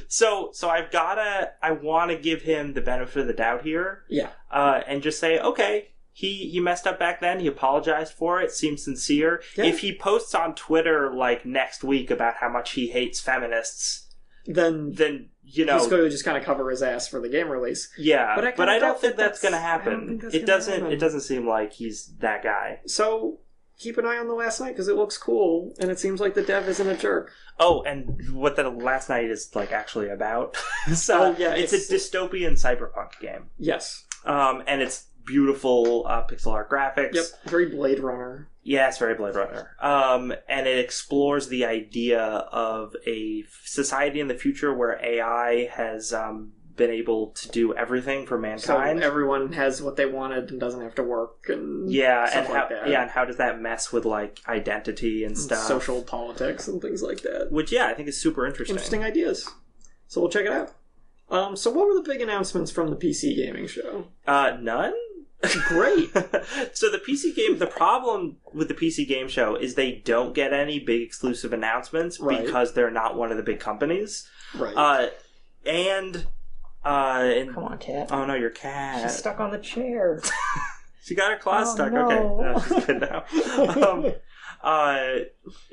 So I want to give him the benefit of the doubt here. Yeah. And just say, okay, he messed up back then. He apologized for it. Seems sincere. Yeah. If he posts on Twitter like next week about how much he hates feminists, then he's going to just kind of cover his ass for the game release. Yeah, but I don't think that's going to happen. It doesn't seem like he's that guy. So keep an eye on the Last Night, because it looks cool, and it seems like the dev isn't a jerk. Oh, and what the Last Night is like actually about? It's a dystopian cyberpunk game. Yes, and it's beautiful pixel art graphics. Yep, very Blade Runner. Yeah, it's very Blade Runner. And it explores the idea of a society in the future where AI has been able to do everything for mankind. So everyone has what they wanted and doesn't have to work and and how does that mess with like identity and stuff, social politics and things like that. Which I think is super interesting. Interesting ideas. So we'll check it out. So what were the big announcements from the PC gaming show? None. Great. So the problem with the PC game show is they don't get any big exclusive announcements because they're not one of the big companies. Right. And come on, cat. Oh no, your cat. She's stuck on the chair. She got her claws stuck. No. Okay, no, she's good now.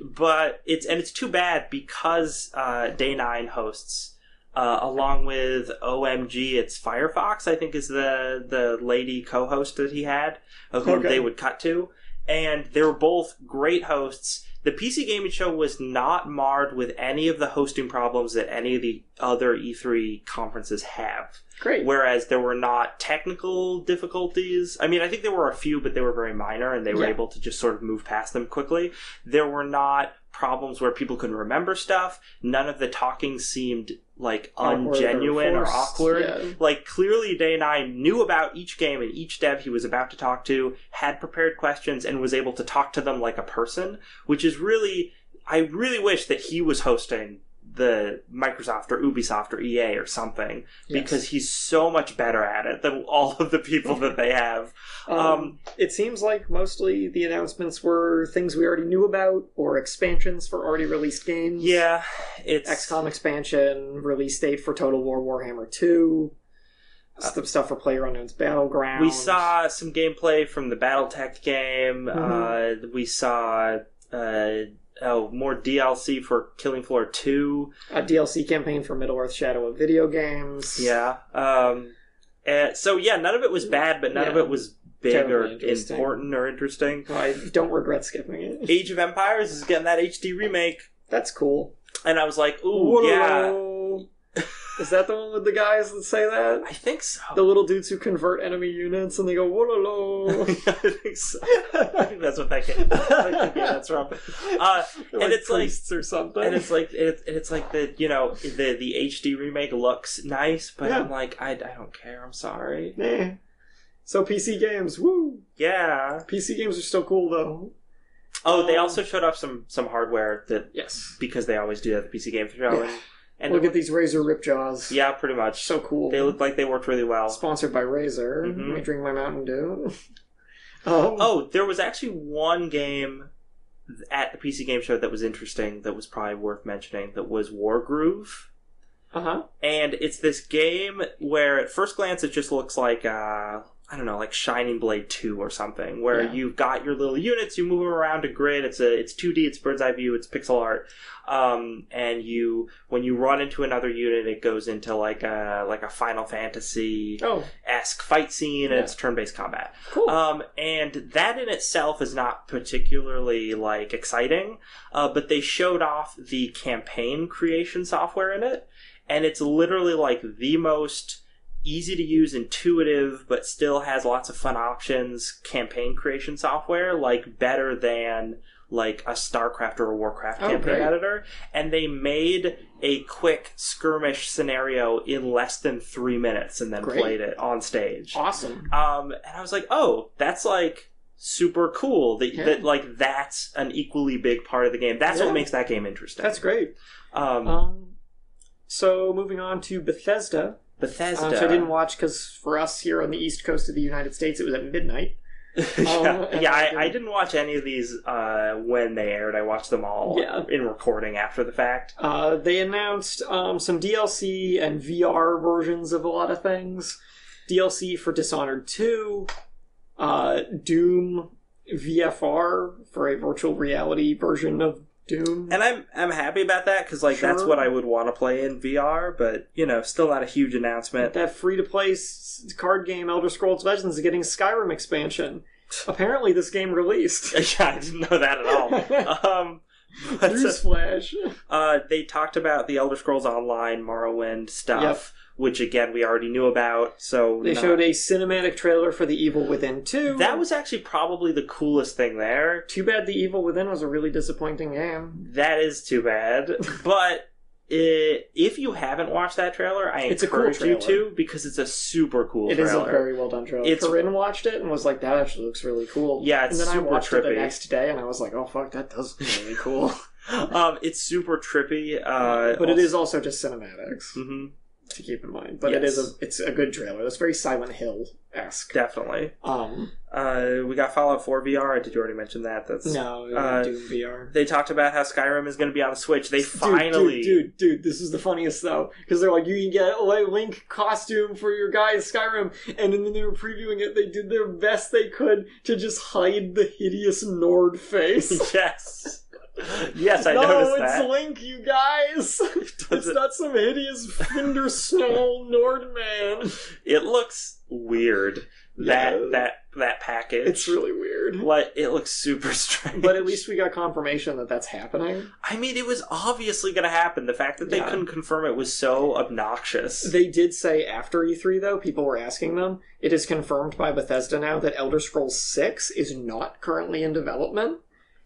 But it's too bad because Day9 hosts. Along with OMG, it's Firefox, I think is the lady co-host that he had, who they would cut to. And they were both great hosts. The PC Gaming Show was not marred with any of the hosting problems that any of the other E3 conferences have. Great. Whereas there were not technical difficulties. I mean, I think there were a few, but they were very minor, and they were able to just sort of move past them quickly. There were not problems where people couldn't remember stuff. None of the talking seemed like ungenuine or awkward. Yeah. Like, clearly Day9 knew about each game and each dev he was about to talk to, had prepared questions, and was able to talk to them like a person, which is really, I really wish that he was hosting the Microsoft or Ubisoft or EA or something, Yes. because he's so much better at it than all of the people that they have. It seems like mostly the announcements were things we already knew about or expansions for already released games. Yeah, it's XCOM expansion, release date for Total War Warhammer 2, stuff for PlayerUnknown's Battleground. We saw some gameplay from the BattleTech game. We saw more DLC for Killing Floor 2. A DLC campaign for Middle-earth Shadow of Video Games. Yeah. So, yeah, none of it was bad, but none of it was big Terribly or important or interesting. Well, I don't regret skipping it. Age of Empires is getting that HD remake. That's cool. And I was like, ooh, yeah. Is that the one with the guys that say that? I think so. The little dudes who convert enemy units and they go, wololo. I think so. I think that's what that game. That's from. And it's like or something. And it's like the the HD remake looks nice, but I'm like I don't care. I'm sorry. Nah. So PC games, woo. Yeah. PC games are still cool though. Oh, they also showed off some hardware that because they always do at the PC game show. Yeah. And look at these Razer Ripjaws. Yeah, pretty much. So cool. They look like they worked really well. Sponsored by Razer. Let me drink my Mountain Dew. There was actually one game at the PC Game Show that was interesting, that was probably worth mentioning, that was Wargroove. And it's this game where at first glance it just looks like I don't know, like Shining Blade 2 or something, where you've got your little units, you move them around a grid, it's 2D, it's bird's eye view, it's pixel art, and when you run into another unit, it goes into like a Final Fantasy-esque fight scene, and it's turn-based combat. Cool. And that in itself is not particularly, like, exciting, but they showed off the campaign creation software in it, and it's literally like the most easy to use, intuitive, but still has lots of fun options campaign creation software, like better than like a StarCraft or a Warcraft campaign editor. And they made a quick skirmish scenario in less than 3 minutes and then played it on stage. Awesome. And I was like, oh, that's like super cool that like that's an equally big part of the game. That's what makes that game interesting. That's great. So moving on to Bethesda. Which I didn't watch because for us here on the east coast of the United States, it was at midnight. I didn't watch any of these when they aired. I watched them all in recording after the fact. They announced some DLC and VR versions of a lot of things. DLC for Dishonored 2, Doom VFR for a virtual reality version of Doom. And I'm happy about that, because like that's what I would want to play in VR, but still not a huge announcement. That free-to-play card game Elder Scrolls Legends is getting a Skyrim expansion. Apparently this game released. Yeah, I didn't know that at all. Newsflash. They talked about the Elder Scrolls Online Morrowind stuff, which again we already knew about. So they showed a cinematic trailer for The Evil Within 2. That was actually probably the coolest thing there. Too bad The Evil Within was a really disappointing game. That is too bad. But if you haven't watched that trailer, I encourage you to, because it's a super cool trailer. It is a very well done trailer. Corinne watched it and was like, that actually looks really cool. Yeah, it's super trippy. And then I watched it the next day and I was like, oh fuck, that does look really cool. It's super trippy. But it is also just cinematics. Mm-hmm. To keep in mind, but it's a good trailer. It's very Silent Hill-esque. Definitely. We got Fallout 4 VR. Did you already mention that? That's no, Doom VR. They talked about how Skyrim is going to be on the Switch. They finally, dude, this is the funniest though, because they're like, you can get a Link costume for your guy in Skyrim, and then they were previewing it. They did their best they could to just hide the hideous Nord face. Yes. Yes, I noticed that. No, it's Link, you guys! It's not some hideous Finder Snarl Nordman. It looks weird. That package. It's really weird. Like, it looks super strange. But at least we got confirmation that that's happening. I mean, it was obviously going to happen. The fact that they couldn't confirm it was so obnoxious. They did say after E3, though, people were asking them, it is confirmed by Bethesda now that Elder Scrolls 6 is not currently in development,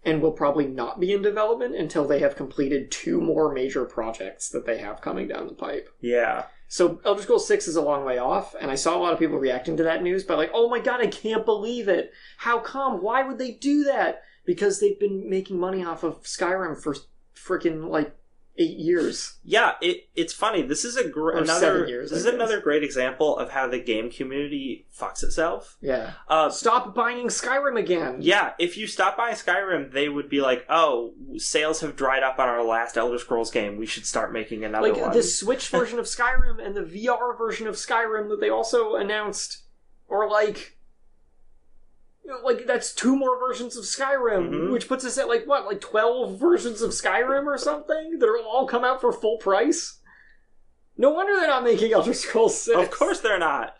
and will probably not be in development until they have completed 2 more major projects that they have coming down the pipe. Yeah. So Elder Scrolls 6 is a long way off, and I saw a lot of people reacting to that news by like, oh my god, I can't believe it! How come? Why would they do that? Because they've been making money off of Skyrim for freaking, like, 8 years. Yeah, it's funny. This is Or 7 years. This is another great example of how the game community fucks itself. Yeah. Stop buying Skyrim again. Yeah, if you stop buying Skyrim, they would be like, "Oh, sales have dried up on our last Elder Scrolls game. We should start making another one." Like the Switch version of Skyrim and the VR version of Skyrim that they also announced, or like that's 2 more versions of Skyrim, which puts us at like 12 versions of Skyrim or something that will all come out for full price. No wonder they're not making Elder Scrolls 6. Of course they're not.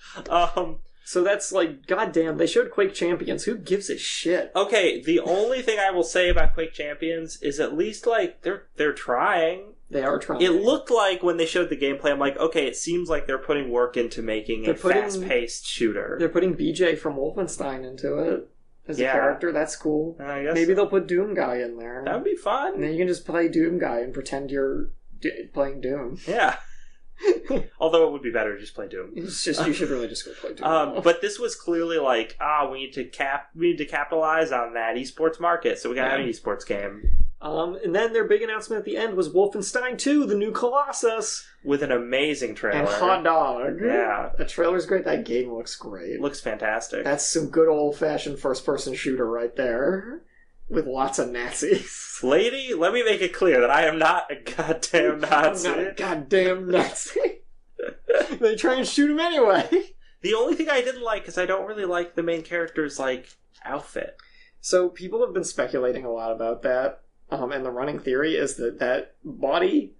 So that's like, goddamn, they showed Quake Champions. Who gives a shit? Okay, the only thing I will say about Quake Champions is at least like they're trying. They are trying. It looked like when they showed the gameplay, I'm like, okay, it seems like they're putting work into making a fast-paced shooter. They're putting BJ from Wolfenstein into it as a character. That's cool. I guess maybe they'll put Doom Guy in there. That would be fun. And then you can just play Doom Guy and pretend you're playing Doom. Yeah. Although it would be better to just play Doom. It's just you should really just go play Doom. But this was clearly like, we need to capitalize on that esports market, so we gotta have an esports game. And then their big announcement at the end was Wolfenstein 2, the new Colossus. With an amazing trailer. And hot dog. Yeah. The trailer's great. That game looks great. Looks fantastic. That's some good old-fashioned first-person shooter right there. With lots of Nazis. Lady, let me make it clear that I am not a goddamn Nazi. I'm not a goddamn Nazi. They try and shoot him anyway. The only thing I didn't like is I don't really like the main character's, outfit. So people have been speculating a lot about that. And the running theory is that body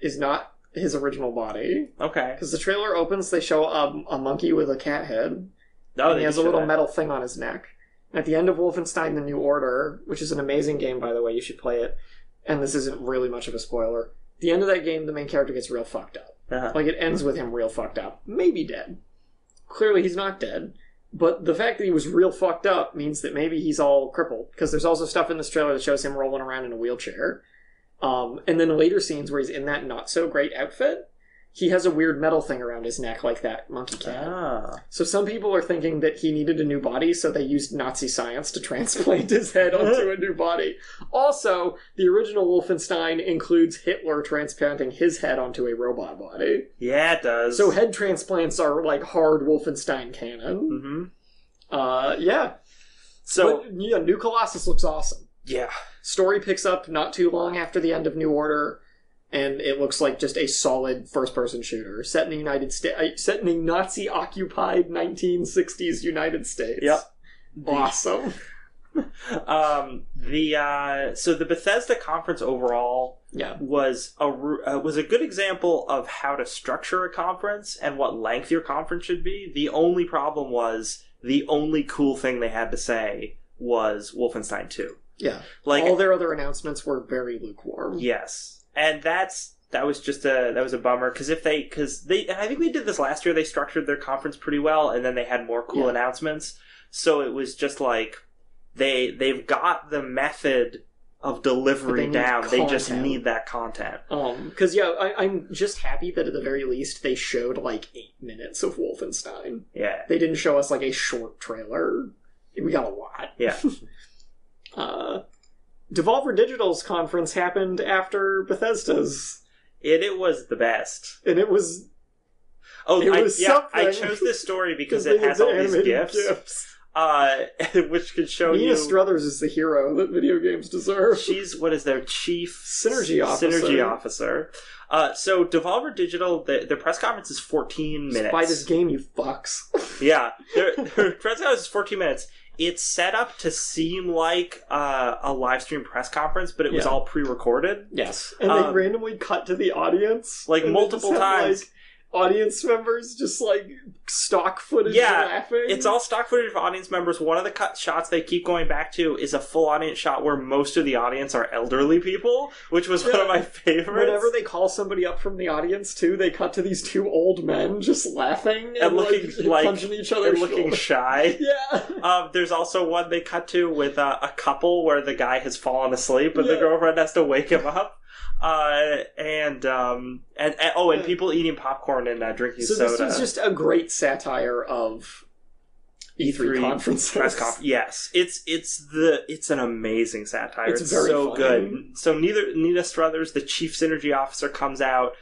is not his original body. Okay. Because the trailer opens, they show a monkey with a cat head. Oh, and he has a little metal thing on his neck. And at the end of Wolfenstein The New Order, which is an amazing game, by the way, you should play it. And this isn't really much of a spoiler. At the end of that game, the main character gets real fucked up. Uh-huh. Like, it ends with him real fucked up. Maybe dead. Clearly he's not dead. But the fact that he was real fucked up means that maybe he's all crippled. Because there's also stuff in this trailer that shows him rolling around in a wheelchair. And then later scenes where he's in that not-so-great outfit, he has a weird metal thing around his neck like that monkey cat. Ah. So some people are thinking that he needed a new body, so they used Nazi science to transplant his head onto a new body. Also, the original Wolfenstein includes Hitler transplanting his head onto a robot body. Yeah, it does. So head transplants are like hard Wolfenstein canon. Mm-hmm. Yeah. So, but, yeah, New Colossus looks awesome. Yeah. Story picks up not too long after the end of New Order. And it looks like just a solid first-person shooter set in the United States, set in a Nazi-occupied 1960s United States. Yep, awesome. So the Bethesda conference overall was a good example of how to structure a conference and what length your conference should be. The only problem was the only cool thing they had to say was Wolfenstein 2. Yeah, all their other announcements were very lukewarm. Yes. And that was a bummer because I think they did this last year. They structured their conference pretty well, and then they had more cool announcements. So it was just like they've got the method of delivery down. They just need that content. Because I'm just happy that at the very least they showed like 8 minutes of Wolfenstein. Yeah, they didn't show us like a short trailer. We got a lot. Yeah. Devolver Digital's conference happened after Bethesda's. It was the best. And it was... I chose this story because it has all these GIFs. Which could show Nina Struthers is the hero that video games deserve. She's, their chief... Synergy officer. So Devolver Digital, their press conference is 14 minutes. Buy this game, you fucks. Yeah. Their press conference is 14 minutes. It's set up to seem like a live stream press conference, but it was all pre-recorded. Yes. And they randomly cut to the audience. Like, multiple times. Audience members just, stock footage laughing. It's all stock footage of audience members. One of the cut shots they keep going back to is a full audience shot where most of the audience are elderly people, which was one of my favorites. Whenever they call somebody up from the audience, too, they cut to these 2 old men just laughing and looking punching each other and looking shy. Yeah. There's also one they cut to with a couple where the guy has fallen asleep and the girlfriend has to wake him up. And people eating popcorn and drinking soda. So this was just a great satire of E3 conferences. Yes, it's an amazing satire. It's very so funny. good. So Nina Struthers, the chief synergy officer, comes out.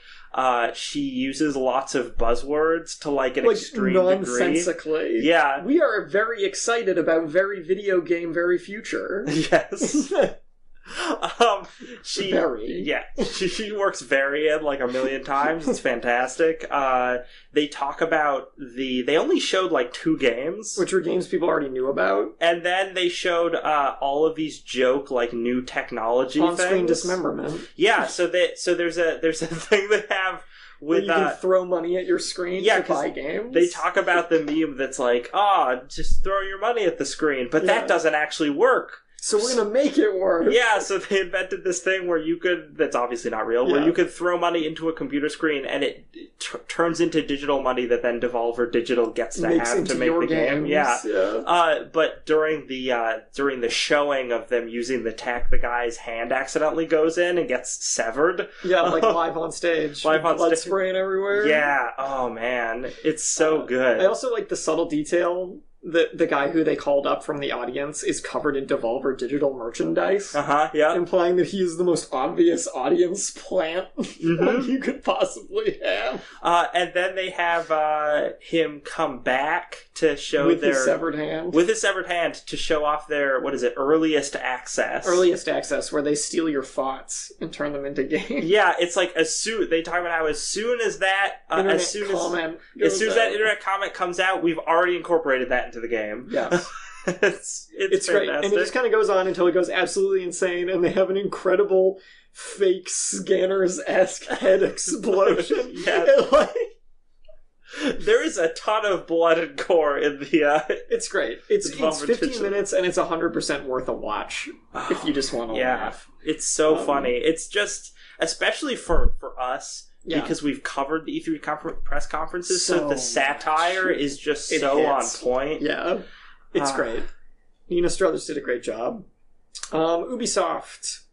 She uses lots of buzzwords to like an extreme nonsensically. degree. Yeah, we are very excited about very video game, very future. Yes. She works very in like a million times. It's fantastic. They talk about they only showed like 2 games, which were games people already knew about, and then they showed all of these joke like new technology on-screen dismemberment. Yeah, so there's a thing they have with where you can throw money at your screen to buy games. They talk about the meme that's like, just throw your money at the screen, but that doesn't actually work. So we're going to make it work. Yeah, so they invented this thing where you could, that's obviously not real, where you could throw money into a computer screen and it turns into digital money that then Devolver Digital gets to have to make the game. Yeah. But during the showing of them using the tech, the guy's hand accidentally goes in and gets severed. Yeah, like live on stage. Blood spraying everywhere. Yeah. Oh, man. It's so good. I also like the subtle detail. The guy who they called up from the audience is covered in Devolver Digital merchandise. Yeah. Implying that he is the most obvious audience plant you could possibly have. And then they have him come back to show with his severed hand. With his severed hand to show off their, earliest access. Earliest access, where they steal your thoughts and turn them into games. Yeah, it's like they talk about how as soon as that internet comment comes out, we've already incorporated that into the game. Yes. it's great. And it just kind of goes on until it goes absolutely insane, and they have an incredible fake Scanners-esque head explosion. Yeah. There is a ton of blood and gore in the... it's great. It's 15 minutes, and it's 100% worth a watch if you just want to laugh. It's so funny. It's just, especially for us... Yeah. Because we've covered the E3 press conferences, so the satire is just so on point. Yeah, it's great. Nina Struthers did a great job. Ubisoft,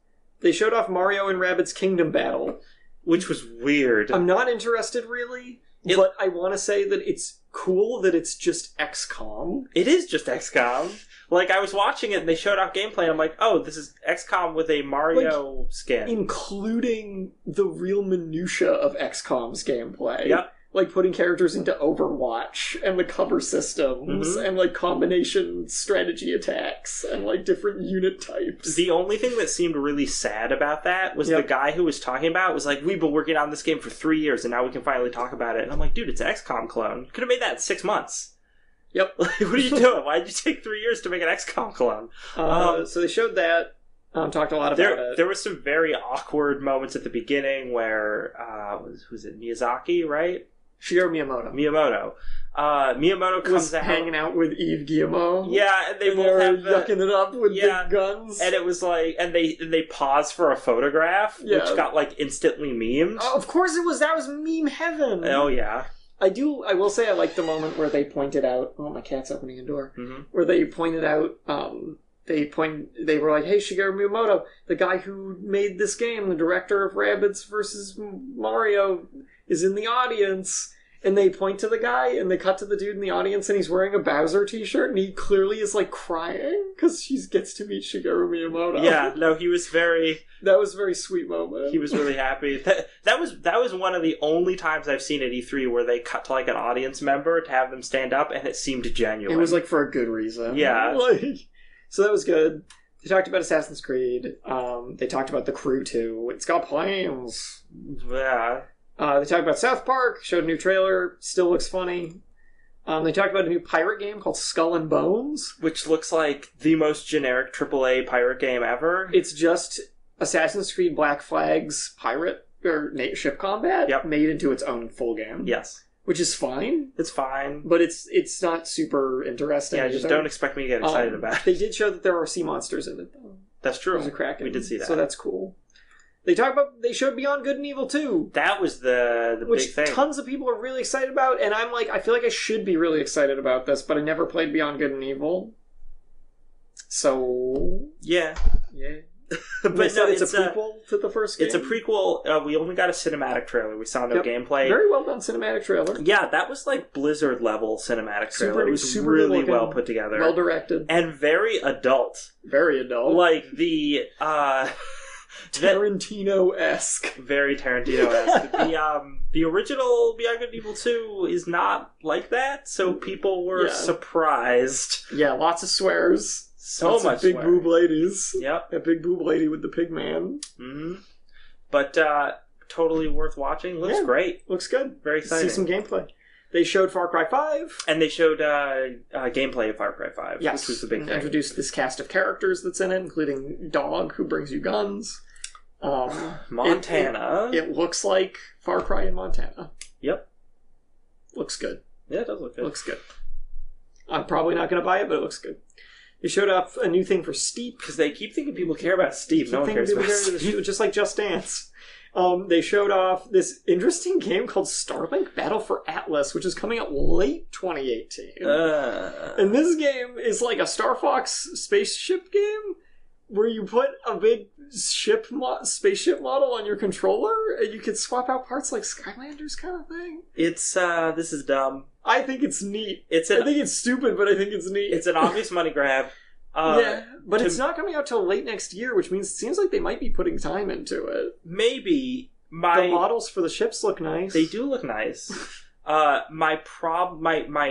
they showed off Mario and Rabbids Kingdom Battle. Which was weird. I'm not interested, really, but I want to say that it's cool that it's just XCOM. It is just XCOM. Like, I was watching it, and they showed off gameplay, and I'm like, oh, this is XCOM with a Mario skin. Including the real minutia of XCOM's gameplay. Yep. Like, putting characters into Overwatch, and the cover systems, and, like, combination strategy attacks, and, like, different unit types. The only thing that seemed really sad about that was the guy who was talking about it was like, we've been working on this game for 3 years, and now we can finally talk about it. And I'm like, dude, it's an XCOM clone. Could have made that in 6 months. Yep. What are you doing? Why did you take 3 years to make an XCOM clone? So they showed that, talked a lot about it. There was some very awkward moments at the beginning where, was it Miyazaki, right? Shigeru Miyamoto. Miyamoto comes out. Hanging out with Yves Guillemot. Yeah, and they both were have yucking it up with big guns. And it was like, and they pause for a photograph, which got like instantly memed. Oh, of course that was meme heaven. Oh yeah. I will say I like the moment where they pointed out... Oh, my cat's opening a door. Where they pointed out... They were like, hey, Shigeru Miyamoto, the guy who made this game, the director of Rabbids vs. Mario, is in the audience. And they point to the guy, and they cut to the dude in the audience, and he's wearing a Bowser t-shirt, and he clearly is, like, crying, because she gets to meet Shigeru Miyamoto. Yeah, no, he was very... That was a very sweet moment. He was really happy. That was one of the only times I've seen at E3 where they cut to, like, an audience member to have them stand up, and it seemed genuine. It was, like, for a good reason. Yeah. So that was good. They talked about Assassin's Creed. They talked about The Crew 2. It's got planes. Yeah. They talked about South Park, showed a new trailer, still looks funny. They talked about a new pirate game called Skull and Bones. Which looks like the most generic AAA pirate game ever. It's just Assassin's Creed Black Flag's pirate, or ship combat, made into its own full game. Yes. Which is fine. It's fine. But it's not super interesting. Yeah, just don't expect me to get excited about it. They did show that there are sea monsters in it, though. That's true. There's a Kraken. We did see that. So that's cool. They showed Beyond Good and Evil 2. That was the big thing. Which tons of people are really excited about, and I'm like, I feel like I should be really excited about this, but I never played Beyond Good and Evil. So... Yeah. but no, it's a prequel to the first game? It's a prequel. We only got a cinematic trailer. We saw no gameplay. Very well done cinematic trailer. Yeah, that was like Blizzard level cinematic trailer. It was super really looking, well put together. Well directed. And very adult. Very adult. Like the... Tarantino-esque. Very Tarantino-esque. The original Beyond Good and Evil 2 is not like that, so people were surprised. Yeah, lots of swears. So much big boob ladies. Yep. A big boob lady with the pig man. Mm-hmm. But totally worth watching. Looks great. Looks good. Very exciting. See some gameplay. They showed Far Cry 5. And they showed gameplay of Far Cry 5, which was the big thing. Introduced this cast of characters that's in it, including Dog, who brings you guns. Montana. It looks like Far Cry in Montana. Yep. Looks good. Yeah, it does look good. Looks good. I'm probably not going to buy it, but it looks good. They showed off a new thing for Steep. Because they keep thinking people care about Steep. No one cares about Steep. Just like Just Dance. They showed off this interesting game called Starlink Battle for Atlas, which is coming out late 2018. And this game is like a Star Fox spaceship game where you put a big spaceship model on your controller and you can swap out parts like Skylanders kind of thing. It's, this is dumb. I think it's neat. I think it's stupid, but I think it's neat. It's an obvious money grab. But it's not coming out till late next year, which means it seems like they might be putting time into it. Maybe. The models for the ships look nice. They do look nice. My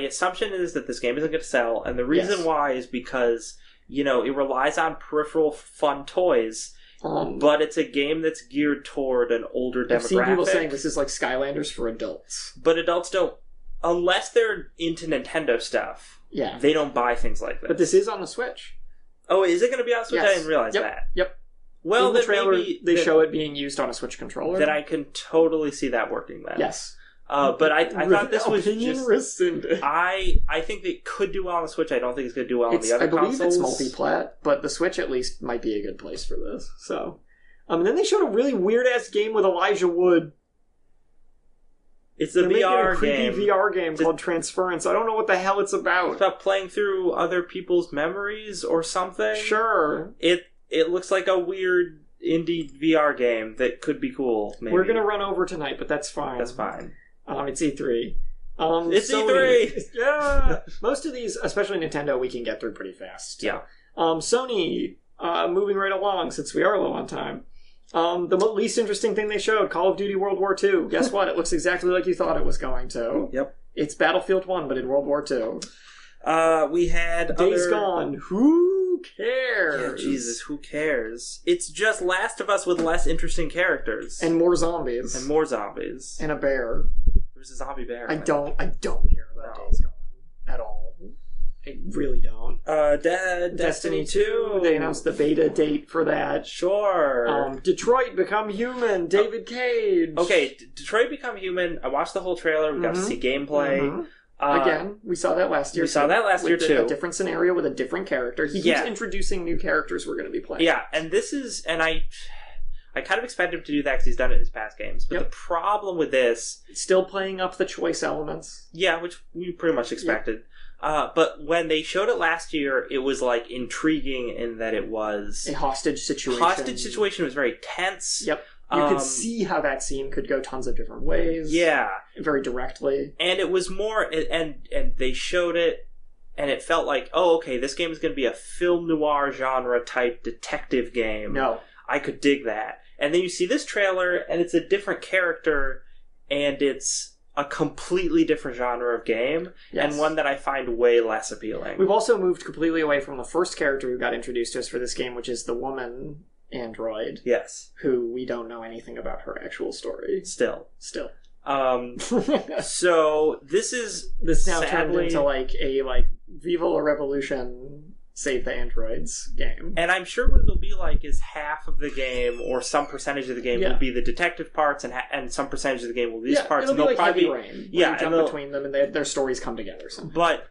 assumption is that this game isn't going to sell, and the reason why is because, it relies on peripheral fun toys, but it's a game that's geared toward an older demographic. I've seen people saying this is like Skylanders for adults. But adults don't, unless they're into Nintendo stuff, they don't buy things like this. But this is on the Switch. Oh, is it going to be on Switch? Yes. I didn't realize that. Yep. Well, in the trailer, they show it being used on a Switch controller. Then I can totally see that working then. Yes. But I thought this was just... rescinded. I think it could do well on the Switch. I don't think it's going to do well on the other consoles. I believe it's multi-plat, but the Switch at least might be a good place for this. So, and then they showed a really weird-ass game with Elijah Wood. It's a VR game. VR game called Transference. I don't know what the hell it's about. It's about playing through other people's memories or something. Sure. It looks like a weird indie VR game that could be cool. Maybe. We're going to run over tonight, but that's fine. That's fine. It's E3. It's Sony. E3! Yeah! Most of these, especially Nintendo, we can get through pretty fast. Yeah. Sony, moving right along since we are low on time. The least interesting thing they showed, Call of Duty World War II. Guess what? It looks exactly like you thought it was going to. Yep. It's Battlefield 1, but in World War II. We had Days Gone. Who cares? Yeah, Jesus, who cares? It's just Last of Us with less interesting characters. And more zombies. And a bear. There's a zombie bear. I don't care about Days Gone at all. I really don't. Destiny 2. They announced the beta date for that. Sure. Detroit Become Human. David Cage. Okay, Detroit Become Human. I watched the whole trailer. We got to see gameplay. Again, we saw that last year. too. A different scenario with a different character. He keeps introducing new characters we're going to be playing. Yeah, and this is... And I kind of expect him to do that because he's done it in his past games. But the problem with this... It's still playing up the choice elements. Yeah, which we pretty much expected. But when they showed it last year, it was like intriguing in that it was... a hostage situation. Hostage situation was very tense. Yep. You could see how that scene could go tons of different ways. Yeah. Very directly. And it was more... And they showed it, and it felt like, oh, okay, this game is going to be a film noir genre type detective game. No. I could dig that. And then you see this trailer, and it's a different character, and it's a completely different genre of game, and one that I find way less appealing. We've also moved completely away from the first character who got introduced to us for this game, which is the woman android. Yes. Who we don't know anything about her actual story. Still. So this now turned into like a Viva la Revolution Save the Androids game. And I'm sure what it'll be like is half of the game or some percentage of the game will be the detective parts, and some percentage of the game will be these parts. It'll and be like Heavy Rain. Yeah, you jump between them and their stories come together. Somehow. But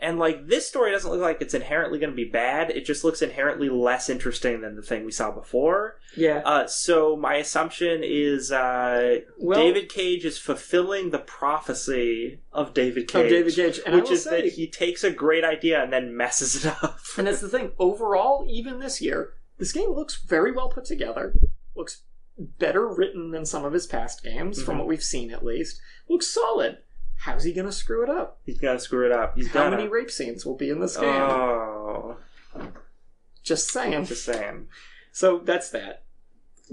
and this story doesn't look like it's inherently going to be bad. It just looks inherently less interesting than the thing we saw before. Yeah. So my assumption is David Cage is fulfilling the prophecy of David Cage. And which is that he takes a great idea and then messes it up. And that's the thing. Overall, even this year, this game looks very well put together. Looks better written than some of his past games, from what we've seen at least. Looks solid. How's he gonna screw it up? He's gonna screw it up. How many rape scenes will be in this game? Oh. Just saying. Just saying. So that's that.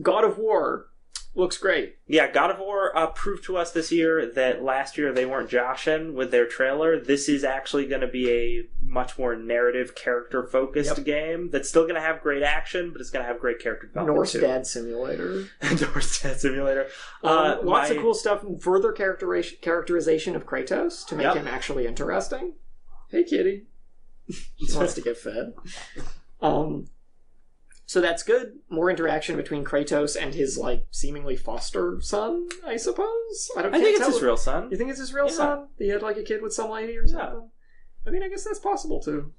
God of War looks great. Yeah, God of War proved to us this year that last year they weren't joshing with their trailer. This is actually going to be a much more narrative, character-focused game that's still going to have great action, but it's going to have great character development Norse too. Dad Simulator. Norse Dad Simulator. Lots of cool stuff. Further characterization of Kratos to make him actually interesting. Hey, kitty. He wants to get fed. So that's good. More interaction between Kratos and his, like, seemingly foster son, I suppose? I think it's his real son. You think it's his real son? He had, like, a kid with some lady or something? I mean, I guess that's possible, too.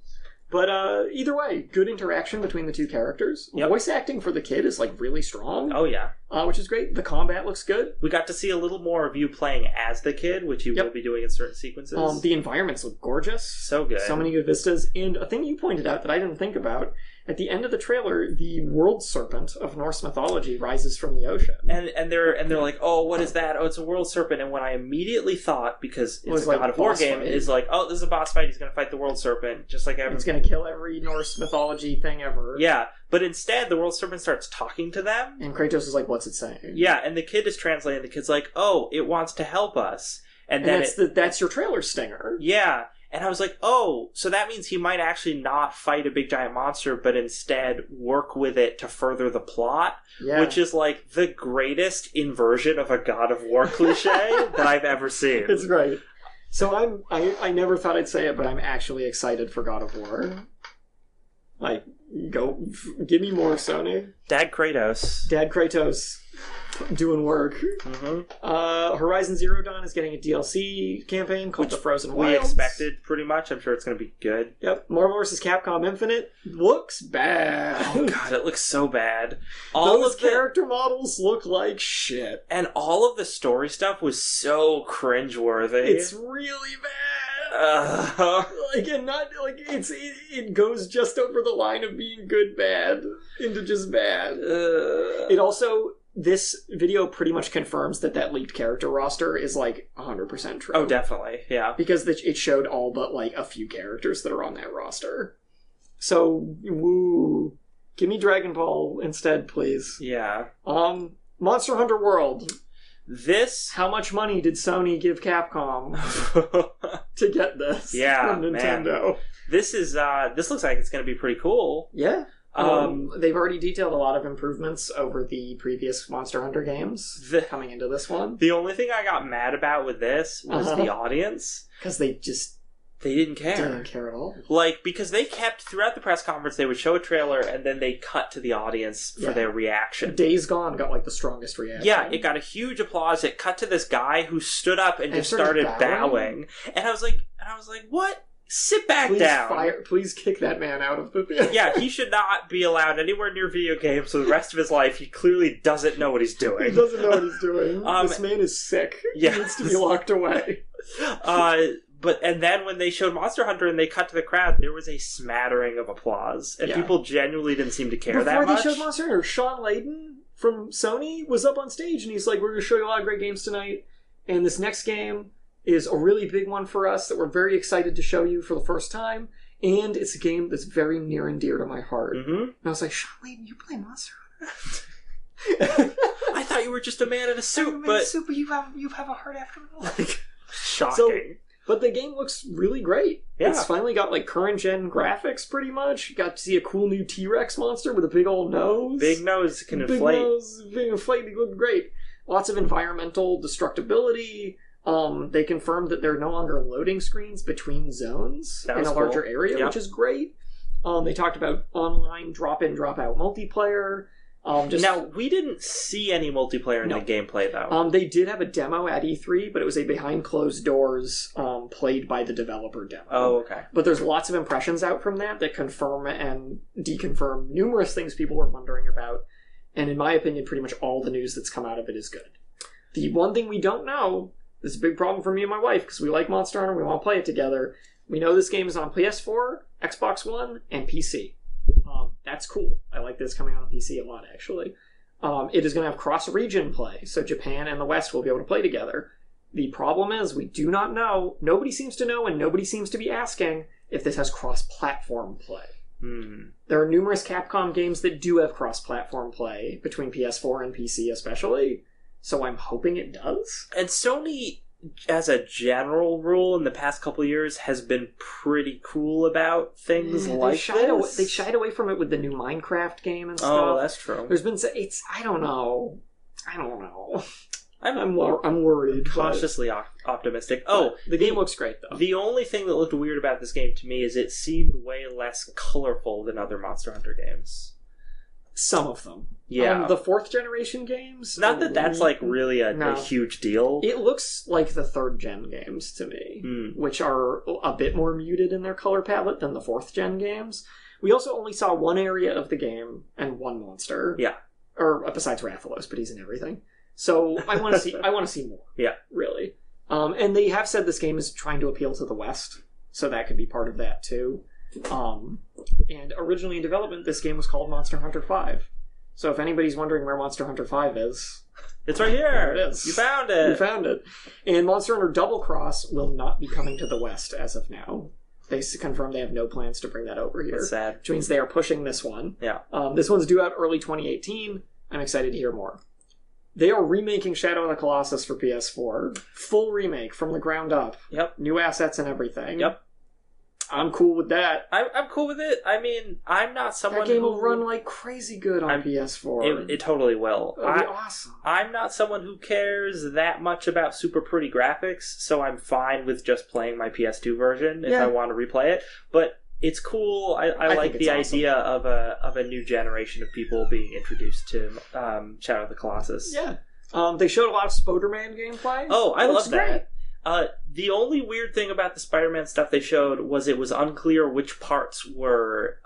But either way, good interaction between the two characters. Yep. Voice acting for the kid is, like, really strong. Oh, yeah. Which is great. The combat looks good. We got to see a little more of you playing as the kid, which you will be doing in certain sequences. The environments look gorgeous. So good. So many good vistas. And a thing you pointed out that I didn't think about, at the end of the trailer, the world serpent of Norse mythology rises from the ocean. And they're like, oh, what is that? Oh, it's a world serpent. And when I immediately thought, because it's a God of War game, is like, oh, this is a boss fight. He's going to fight the world serpent, just like every. It's going to kill every Norse mythology thing ever. Yeah, but instead, the world serpent starts talking to them. And Kratos is like, what's it saying? Yeah, and the kid is translating. The kid's like, oh, it wants to help us. And then that's your trailer stinger. Yeah. And I was like, oh, so that means he might actually not fight a big giant monster, but instead work with it to further the plot, which is like the greatest inversion of a God of War cliche that I've ever seen. It's great. So I never thought I'd say it, but I'm actually excited for God of War. Like, give me more, Sony. Dad Kratos. Doing work. Mm-hmm. Horizon Zero Dawn is getting a DLC campaign called The Frozen Wilds. We expected, pretty much. I'm sure it's going to be good. Yep. Marvel vs. Capcom Infinite looks bad. Oh, God, it looks so bad. Those character models look like shit. And all of the story stuff was so cringeworthy. It's really bad. It goes just over the line of being good bad into just bad. It also, this video pretty much confirms that leaked character roster is like 100% true. Oh, definitely, yeah. Because it showed all but like a few characters that are on that roster. So, woo. Give me Dragon Ball instead, please. Yeah. Monster Hunter World. How much money did Sony give Capcom to get this from Nintendo? Man. This looks like it's going to be pretty cool. Yeah. They've already detailed a lot of improvements over the previous Monster Hunter games coming into this one. The only thing I got mad about with this was the audience. Because they didn't care. Didn't care at all. Like, because they kept, throughout the press conference, they would show a trailer and then they cut to the audience for their reaction. Days Gone got, like, the strongest reaction. Yeah, it got a huge applause. It cut to this guy who stood up and just started bowing. And I was like, what? Sit back down. Please kick that man out of the theater. Yeah, he should not be allowed anywhere near video games for the rest of his life. He clearly doesn't know what he's doing. He doesn't know what he's doing. This man is sick. He needs to be locked away. And then when they showed Monster Hunter and they cut to the crowd, there was a smattering of applause. And people genuinely didn't seem to care that much. Before they showed Monster Hunter, Sean Layden from Sony was up on stage and he's like, we're going to show you a lot of great games tonight. And this next game is a really big one for us that we're very excited to show you for the first time. And it's a game that's very near and dear to my heart. Mm-hmm. And I was like, Sean Layden, you play Monster Hunter? I thought you were just a man in a suit, but you have a heart after all. Like, shocking. But the game looks really great. Yeah. It's finally got like current gen graphics pretty much. You got to see a cool new T-Rex monster with a big old nose. Big nose can inflate. Big nose, big inflate, they look great. Lots of environmental destructibility. They confirmed that there are no longer loading screens between zones in a larger area, which is great. They talked about online drop-in, drop-out multiplayer. Now, we didn't see any multiplayer in the gameplay, though. They did have a demo at E3, but it was a behind closed doors played by the developer demo. Oh, okay. But there's lots of impressions out from that confirm and deconfirm numerous things people were wondering about. And in my opinion, pretty much all the news that's come out of it is good. The one thing we don't know, this is a big problem for me and my wife, because we like Monster Hunter, we want to play it together. We know this game is on PS4, Xbox One, and PC. That's cool. I like this coming out on PC a lot, actually. It is going to have cross-region play, so Japan and the West will be able to play together. The problem is, we do not know, nobody seems to know, and nobody seems to be asking if this has cross-platform play. There are numerous Capcom games that do have cross-platform play, between PS4 and PC especially, so I'm hoping it does. And Sony, as a general rule, in the past couple of years, has been pretty cool about things like this. They shied away from it with the new Minecraft game and stuff. Oh, that's true. There's been... I don't know. I'm worried. Cautiously optimistic. Oh, the game looks great, though. The only thing that looked weird about this game to me is it seemed way less colorful than other Monster Hunter games. Some of them. Yeah. The 4th generation games... Not that that's like really a huge deal. It looks like the 3rd gen games to me, which are a bit more muted in their color palette than the 4th gen games. We also only saw one area of the game and one monster. Yeah. Or besides Rathalos, but he's in everything. So I want to see more. Yeah. Really. And they have said this game is trying to appeal to the West, so that could be part of that too. And originally in development, this game was called Monster Hunter 5. So if anybody's wondering where Monster Hunter 5 is... It's right here! There it is. You found it! You found it. And Monster Hunter Double Cross will not be coming to the West as of now. They confirmed they have no plans to bring that over here. That's sad. Which means they are pushing this one. Yeah. This one's due out early 2018. I'm excited to hear more. They are remaking Shadow of the Colossus for PS4. Full remake from the ground up. Yep. New assets and everything. Yep. I'm cool with that. I'm cool with it. I mean, I'm not someone that game will run like crazy good on PS4. It totally will. It'll be awesome. I'm not someone who cares that much about super pretty graphics, so I'm fine with just playing my PS2 version if I want to replay it. But it's cool. I like the idea of a new generation of people being introduced to Shadow of the Colossus. Yeah. They showed a lot of Spider-Man gameplay. Oh, I love that. The only weird thing about the Spider-Man stuff they showed was it was unclear which parts were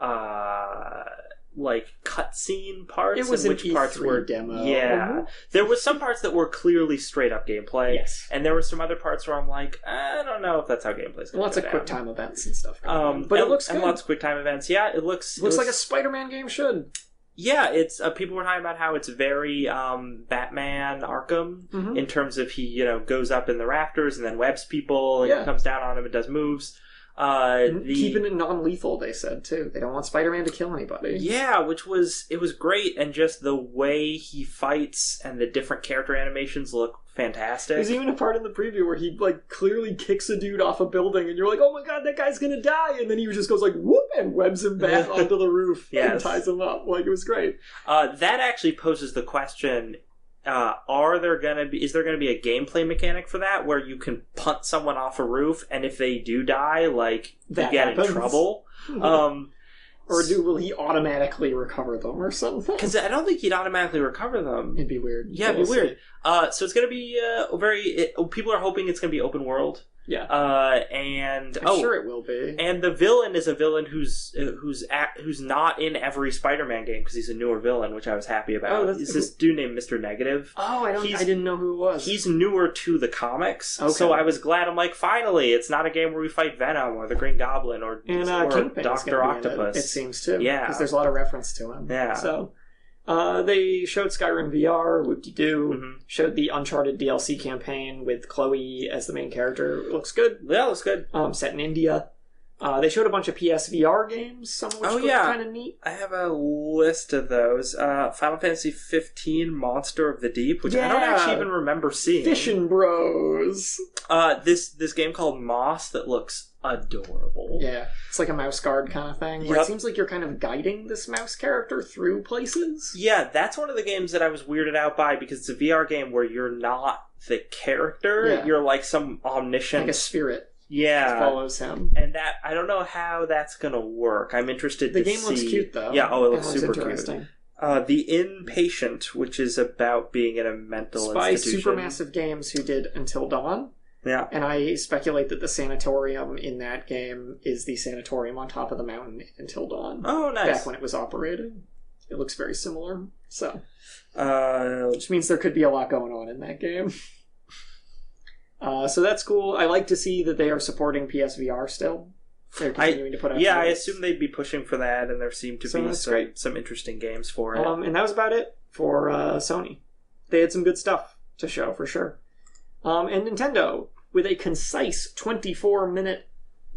like cutscene parts it was and which an parts E3 were demo. Yeah, there was some parts that were clearly straight up gameplay. Yes, and there were some other parts where I'm like, I don't know if that's how gameplay's going. Lots of quick time events and stuff. But it looks good. And lots of quick time events. Yeah, it looks like a Spider-Man game should. Yeah, it's people were talking about how it's very Batman Arkham in terms of he goes up in the rafters and then webs people and comes down on him and does moves. Keeping it non-lethal, they said too. They don't want Spider-Man to kill anybody. Yeah, it was great, and just the way he fights and the different character animations look fantastic. There's even a part in the preview where he like clearly kicks a dude off a building, and you're like, "Oh my god, that guy's gonna die!" And then he just goes like, "Whoop!" and webs him back onto the roof and ties him up. Like, it was great. That actually poses the question: is there gonna be a gameplay mechanic for that where you can punt someone off a roof, and if they do die, like you get in trouble? Or will he automatically recover them or something? Because I don't think he'd automatically recover them. It'd be weird. Yeah, it'd be weird. So it's going to be people are hoping it's going to be open world. Yeah. And I'm sure it will be. And the villain is a villain who's not in every Spider-Man game because he's a newer villain, which I was happy about. Is this dude named Mr. Negative? Oh, I didn't know who it was. He's newer to the comics, okay. So I was glad. I'm like, finally, it's not a game where we fight Venom or the Green Goblin or Dr. Octopus. It seems too. Yeah, because there's a lot of reference to him. Yeah. So. They showed Skyrim VR, whoop-de-doo, showed the Uncharted DLC campaign with Chloe as the main character. It looks good. Yeah, it looks good. Set in India. They showed a bunch of PSVR games, some of which look kind of neat. I have a list of those. Final Fantasy 15 Monster of the Deep, which I don't actually even remember seeing. Fishin' Bros. This game called Moss that looks adorable. Yeah, it's like a mouse guard kind of thing. Where it seems like you're kind of guiding this mouse character through places. Yeah, that's one of the games that I was weirded out by because it's a VR game where you're not the character. Yeah. You're like some omniscient... Like a spirit. Yeah. Follows him. And that, I don't know how that's going to work. I'm interested to see... The game looks cute, though. Yeah, it looks super cute. The Inpatient, which is about being in a mental institution. Spy Supermassive Games, who did Until Dawn. Yeah. And I speculate that the sanatorium in that game is the sanatorium on top of the mountain Until Dawn. Oh, nice. Back when it was operating. It looks very similar. So. Which means there could be a lot going on in that game. So that's cool. I like to see that they are supporting PSVR still They're continuing to put out. Yeah, trailers. I assume they'd be pushing for that, and there seemed to be some interesting games for it. And that was about it for Sony. They had some good stuff to show for sure. And Nintendo with a concise 24-minute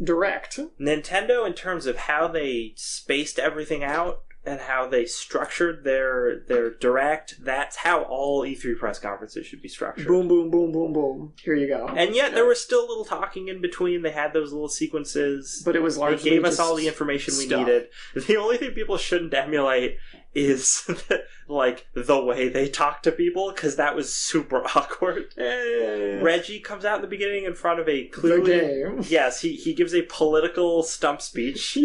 direct. Nintendo, in terms of how they spaced everything out and how they structured their direct, that's how all E3 press conferences should be structured. Boom, boom, boom, boom, boom. Here you go. And yet there was still little talking in between. They had those little sequences. But it was largely They gave us all the information we needed. The only thing people shouldn't emulate is like the way they talk to people, because that was super awkward. Reggie comes out in the beginning in front of a clearly... The game. Yes, he gives a political stump speech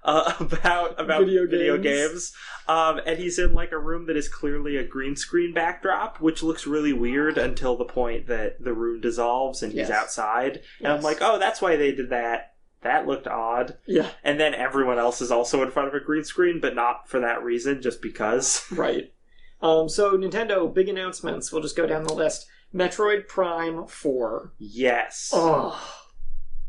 about video games. And he's in like a room that is clearly a green screen backdrop, which looks really weird until the point that the room dissolves and he's outside. And I'm like, oh, that's why they did that. That looked odd. Yeah. And then everyone else is also in front of a green screen, but not for that reason, just because. Right. So Nintendo, big announcements. We'll just go down the list. Metroid Prime 4. Yes. Oh,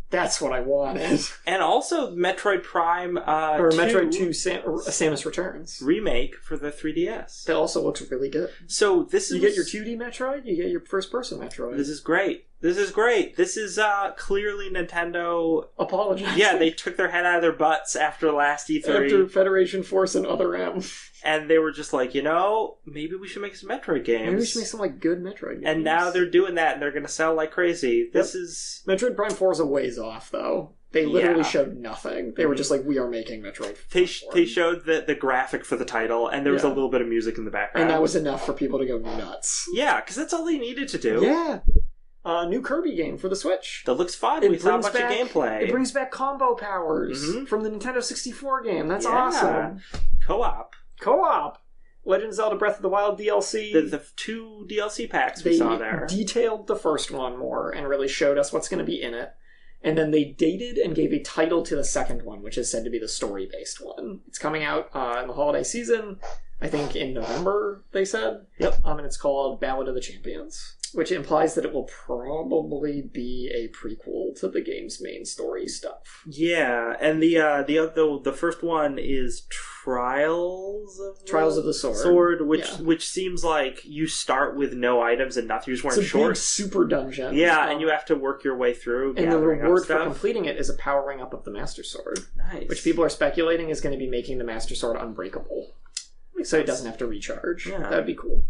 that's what I wanted. And also Metroid Prime or 2, Metroid 2 Samus Returns. Remake for the 3DS. That also looks really good. So this is... You get your 2D Metroid, you get your first-person Metroid. This is great. This is clearly Nintendo apologizing. Yeah, they took their head out of their butts after last E3. After Federation Force and Other M. And they were just like, maybe we should make some Metroid games. Maybe we should make some good Metroid games. And now they're doing that, and they're going to sell like crazy. This is... Metroid Prime 4 is a ways off, though. They literally showed nothing. They were just like, we are making Metroid 4. They showed the graphic for the title, and there was a little bit of music in the background. And that was enough for people to go nuts. Yeah, because that's all they needed to do. Yeah. New Kirby game for the Switch. That looks fun. We saw a bunch of gameplay. It brings back combo powers from the Nintendo 64 game. That's awesome. Co-op. Legend of Zelda Breath of the Wild DLC. The 2 DLC packs we saw there. They detailed the first one more and really showed us what's going to be in it. And then they dated and gave a title to the second one, which is said to be the story-based one. It's coming out in the holiday season, I think in November, they said. Yep. And it's called Ballad of the Champions, which implies that it will probably be a prequel to the game's main story stuff. Yeah, and the first one is Trials of the Sword, which seems like you start with no items and nothing. You're just wearing shorts. It's a big super dungeon. Yeah, and you have to work your way through. And the reward for completing it is a powering up of the Master Sword. Nice. Which people are speculating is going to be making the Master Sword unbreakable. So it doesn't have to recharge. Yeah. That'd be cool.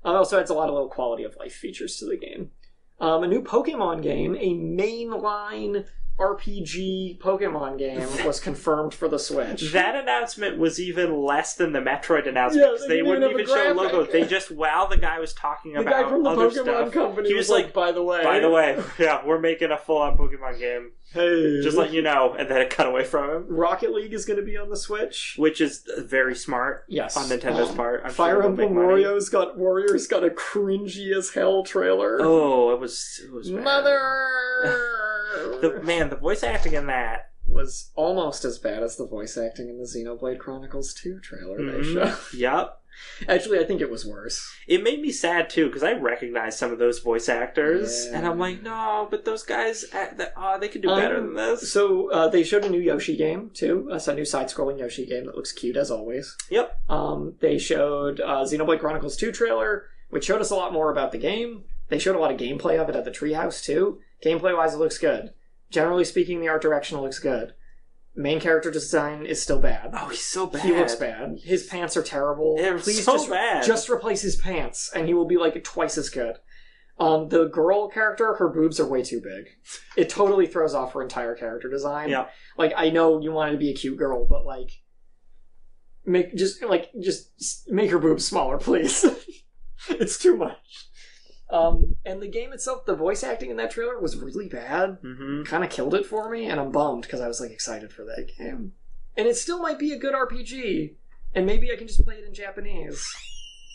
Also adds a lot of little quality of life features to the game. A new Pokemon game, a mainline RPG Pokemon game, was confirmed for the Switch. That announcement was even less than the Metroid announcement, because they wouldn't even show logos. They just, while the guy was talking about the guy from the other Pokemon stuff, company he was like, by the way, yeah, we're making a full-on Pokemon game. Hey. Just letting you know, and then it cut away from him. Rocket League is going to be on the Switch. Which is very smart on Nintendo's part. I'm Fire Emblem Warriors got a cringy as hell trailer. Oh, it was bad. Mother! The voice acting in that was almost as bad as the voice acting in the Xenoblade Chronicles 2 trailer they showed. Yep. Actually, I think it was worse. It made me sad, too, because I recognized some of those voice actors, and I'm like, no, but those guys, they could do better than this. So, they showed a new Yoshi game, too. It's a new side-scrolling Yoshi game that looks cute, as always. Yep. They showed Xenoblade Chronicles 2 trailer, which showed us a lot more about the game. They showed a lot of gameplay of it at the Treehouse, too. Gameplay-wise, it looks good. Generally speaking, the art direction looks good. Main character design is still bad. Oh, he's so bad. He looks bad. His pants are terrible. Please so bad. Just replace his pants, and he will be like twice as good. The girl character, her boobs are way too big. It totally throws off her entire character design. Yeah. Like, I know you wanted to be a cute girl, but like, just make her boobs smaller, please. It's too much. And the game itself, the voice acting in that trailer was really bad. Mm-hmm. Kind of killed it for me, and I'm bummed because I was like excited for that game. And it still might be a good RPG, and maybe I can just play it in Japanese.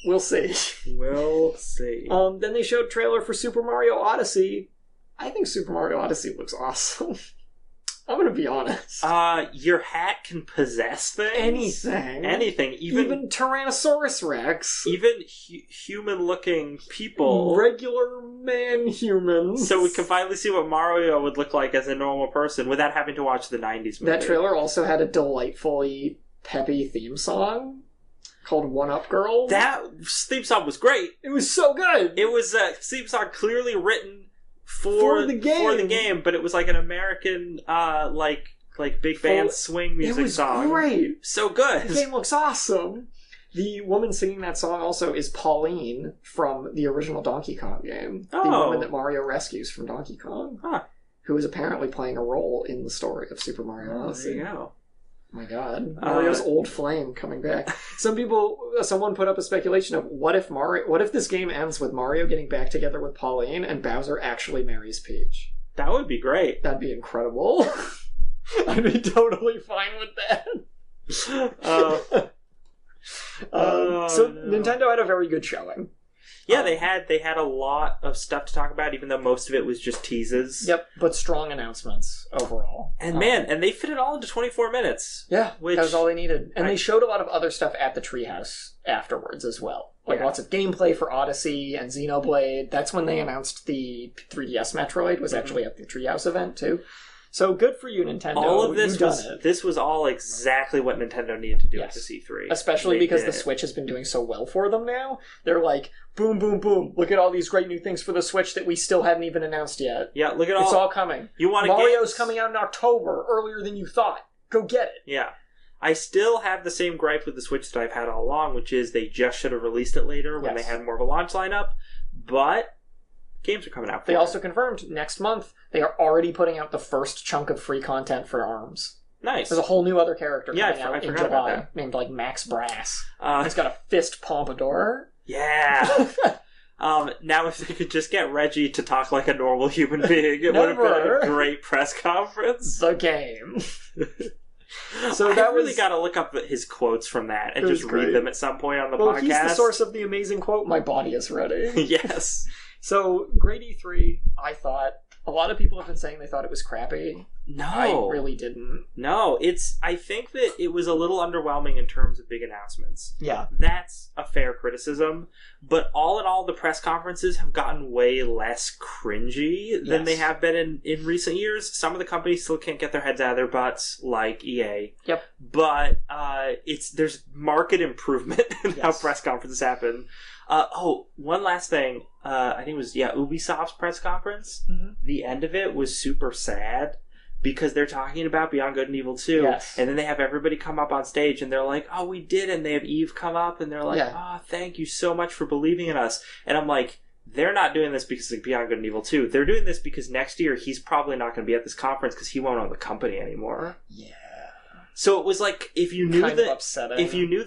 We'll see. We'll see. Then they showed trailer for Super Mario Odyssey. I think Super Mario Odyssey looks awesome. I'm gonna be honest. Your hat can possess things. Anything. Even Tyrannosaurus Rex. Even human-looking people. Regular man humans. So we can finally see what Mario would look like as a normal person without having to watch the 90s movie. That trailer also had a delightfully peppy theme song called One Up Girl. That theme song was great. It was so good. It was a theme song clearly written for the game, but it was like an American like big band swing music song. It was great. So good. The game looks awesome. The woman singing that song also is Pauline from the original Donkey Kong game. The woman that Mario rescues from Donkey Kong. Huh. Who is apparently playing a role in the story of Super Mario Odyssey. There you go. Oh my god. Mario's old flame coming back. Someone put up a speculation of what if this game ends with Mario getting back together with Pauline and Bowser actually marries Peach? That would be great. That'd be incredible. I'd be totally fine with that. So Nintendo had a very good showing. Yeah, they had a lot of stuff to talk about, even though most of it was just teases. Yep, but strong announcements overall. And and they fit it all into 24 minutes. Yeah, that was all they needed. And they showed a lot of other stuff at the Treehouse afterwards as well. Like lots of gameplay for Odyssey and Xenoblade. That's when they announced the 3DS Metroid was actually at the Treehouse event too. So good for you, Nintendo. All of this was all exactly what Nintendo needed to do at the C3. Especially because the Switch has been doing so well for them now. They're like, boom, boom, boom. Look at all these great new things for the Switch that we still hadn't even announced yet. Yeah, look at It's all coming. Mario's coming out in October, earlier than you thought. Go get it. Yeah. I still have the same gripe with the Switch that I've had all along, which is they just should have released it later when they had more of a launch lineup. But games are coming out. They also confirmed next month they are already putting out the first chunk of free content for ARMS. Nice. There's a whole new other character coming out in July about that. named like Max Brass. He's got a fist pompadour. Yeah. Now if they could just get Reggie to talk like a normal human being, it would have been a great press conference. The game. So I really got to look up his quotes from that and just read them at some point on the podcast. He's the source of the amazing quote, "My body is ready." Yes. So, great E3, I thought. A lot of people have been saying they thought it was crappy. No. I really didn't. No, I think that it was a little underwhelming in terms of big announcements. Yeah. That's a fair criticism. But all in all, the press conferences have gotten way less cringy than they have been in recent years. Some of the companies still can't get their heads out of their butts, like EA. Yep. But there's marked improvement in how press conferences happen. One last thing. I think it was, Ubisoft's press conference. Mm-hmm. The end of it was super sad because they're talking about Beyond Good and Evil 2. Yes. And then they have everybody come up on stage and they're like, oh, we did. And they have Eve come up and they're like, thank you so much for believing in us. And I'm like, they're not doing this because of Beyond Good and Evil 2. They're doing this because next year he's probably not going to be at this conference because he won't own the company anymore. Yeah. So it was like, if you knew the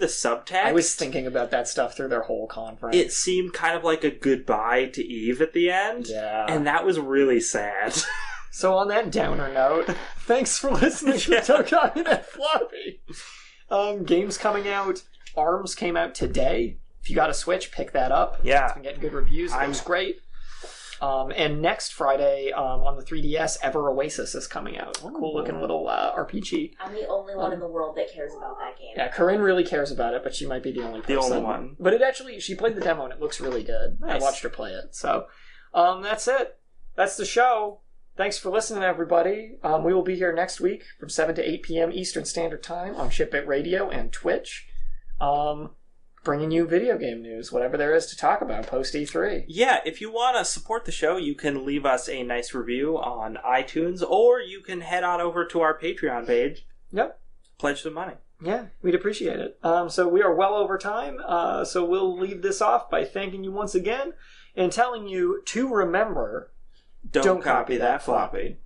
subtext, I was thinking about that stuff through their whole conference. It seemed kind of like a goodbye to Eve at the end. Yeah. And that was really sad. So on that downer note, thanks for listening to Don't Copy That Floppy. Games coming out. ARMS came out today. If you got a Switch, pick that up. Yeah. It's been getting good reviews. It looks great. And next Friday on the 3DS, Ever Oasis is coming out. A cool looking little RPG. I'm the only one in the world that cares about that game. Yeah, Corinne really cares about it, but she might be the only person. The only one. But she played the demo and it looks really good. Nice. I watched her play it. So that's it. That's the show. Thanks for listening, everybody. We will be here next week from 7 to 8 p.m. Eastern Standard Time on Shipbit Radio and Twitch. Bringing you video game news, whatever there is to talk about post E3. Yeah, if you want to support the show, you can leave us a nice review on iTunes, or you can head on over to our Patreon page. Yep. Pledge some money. Yeah, we'd appreciate it. So we are well over time, so we'll leave this off by thanking you once again and telling you to remember, don't copy that floppy.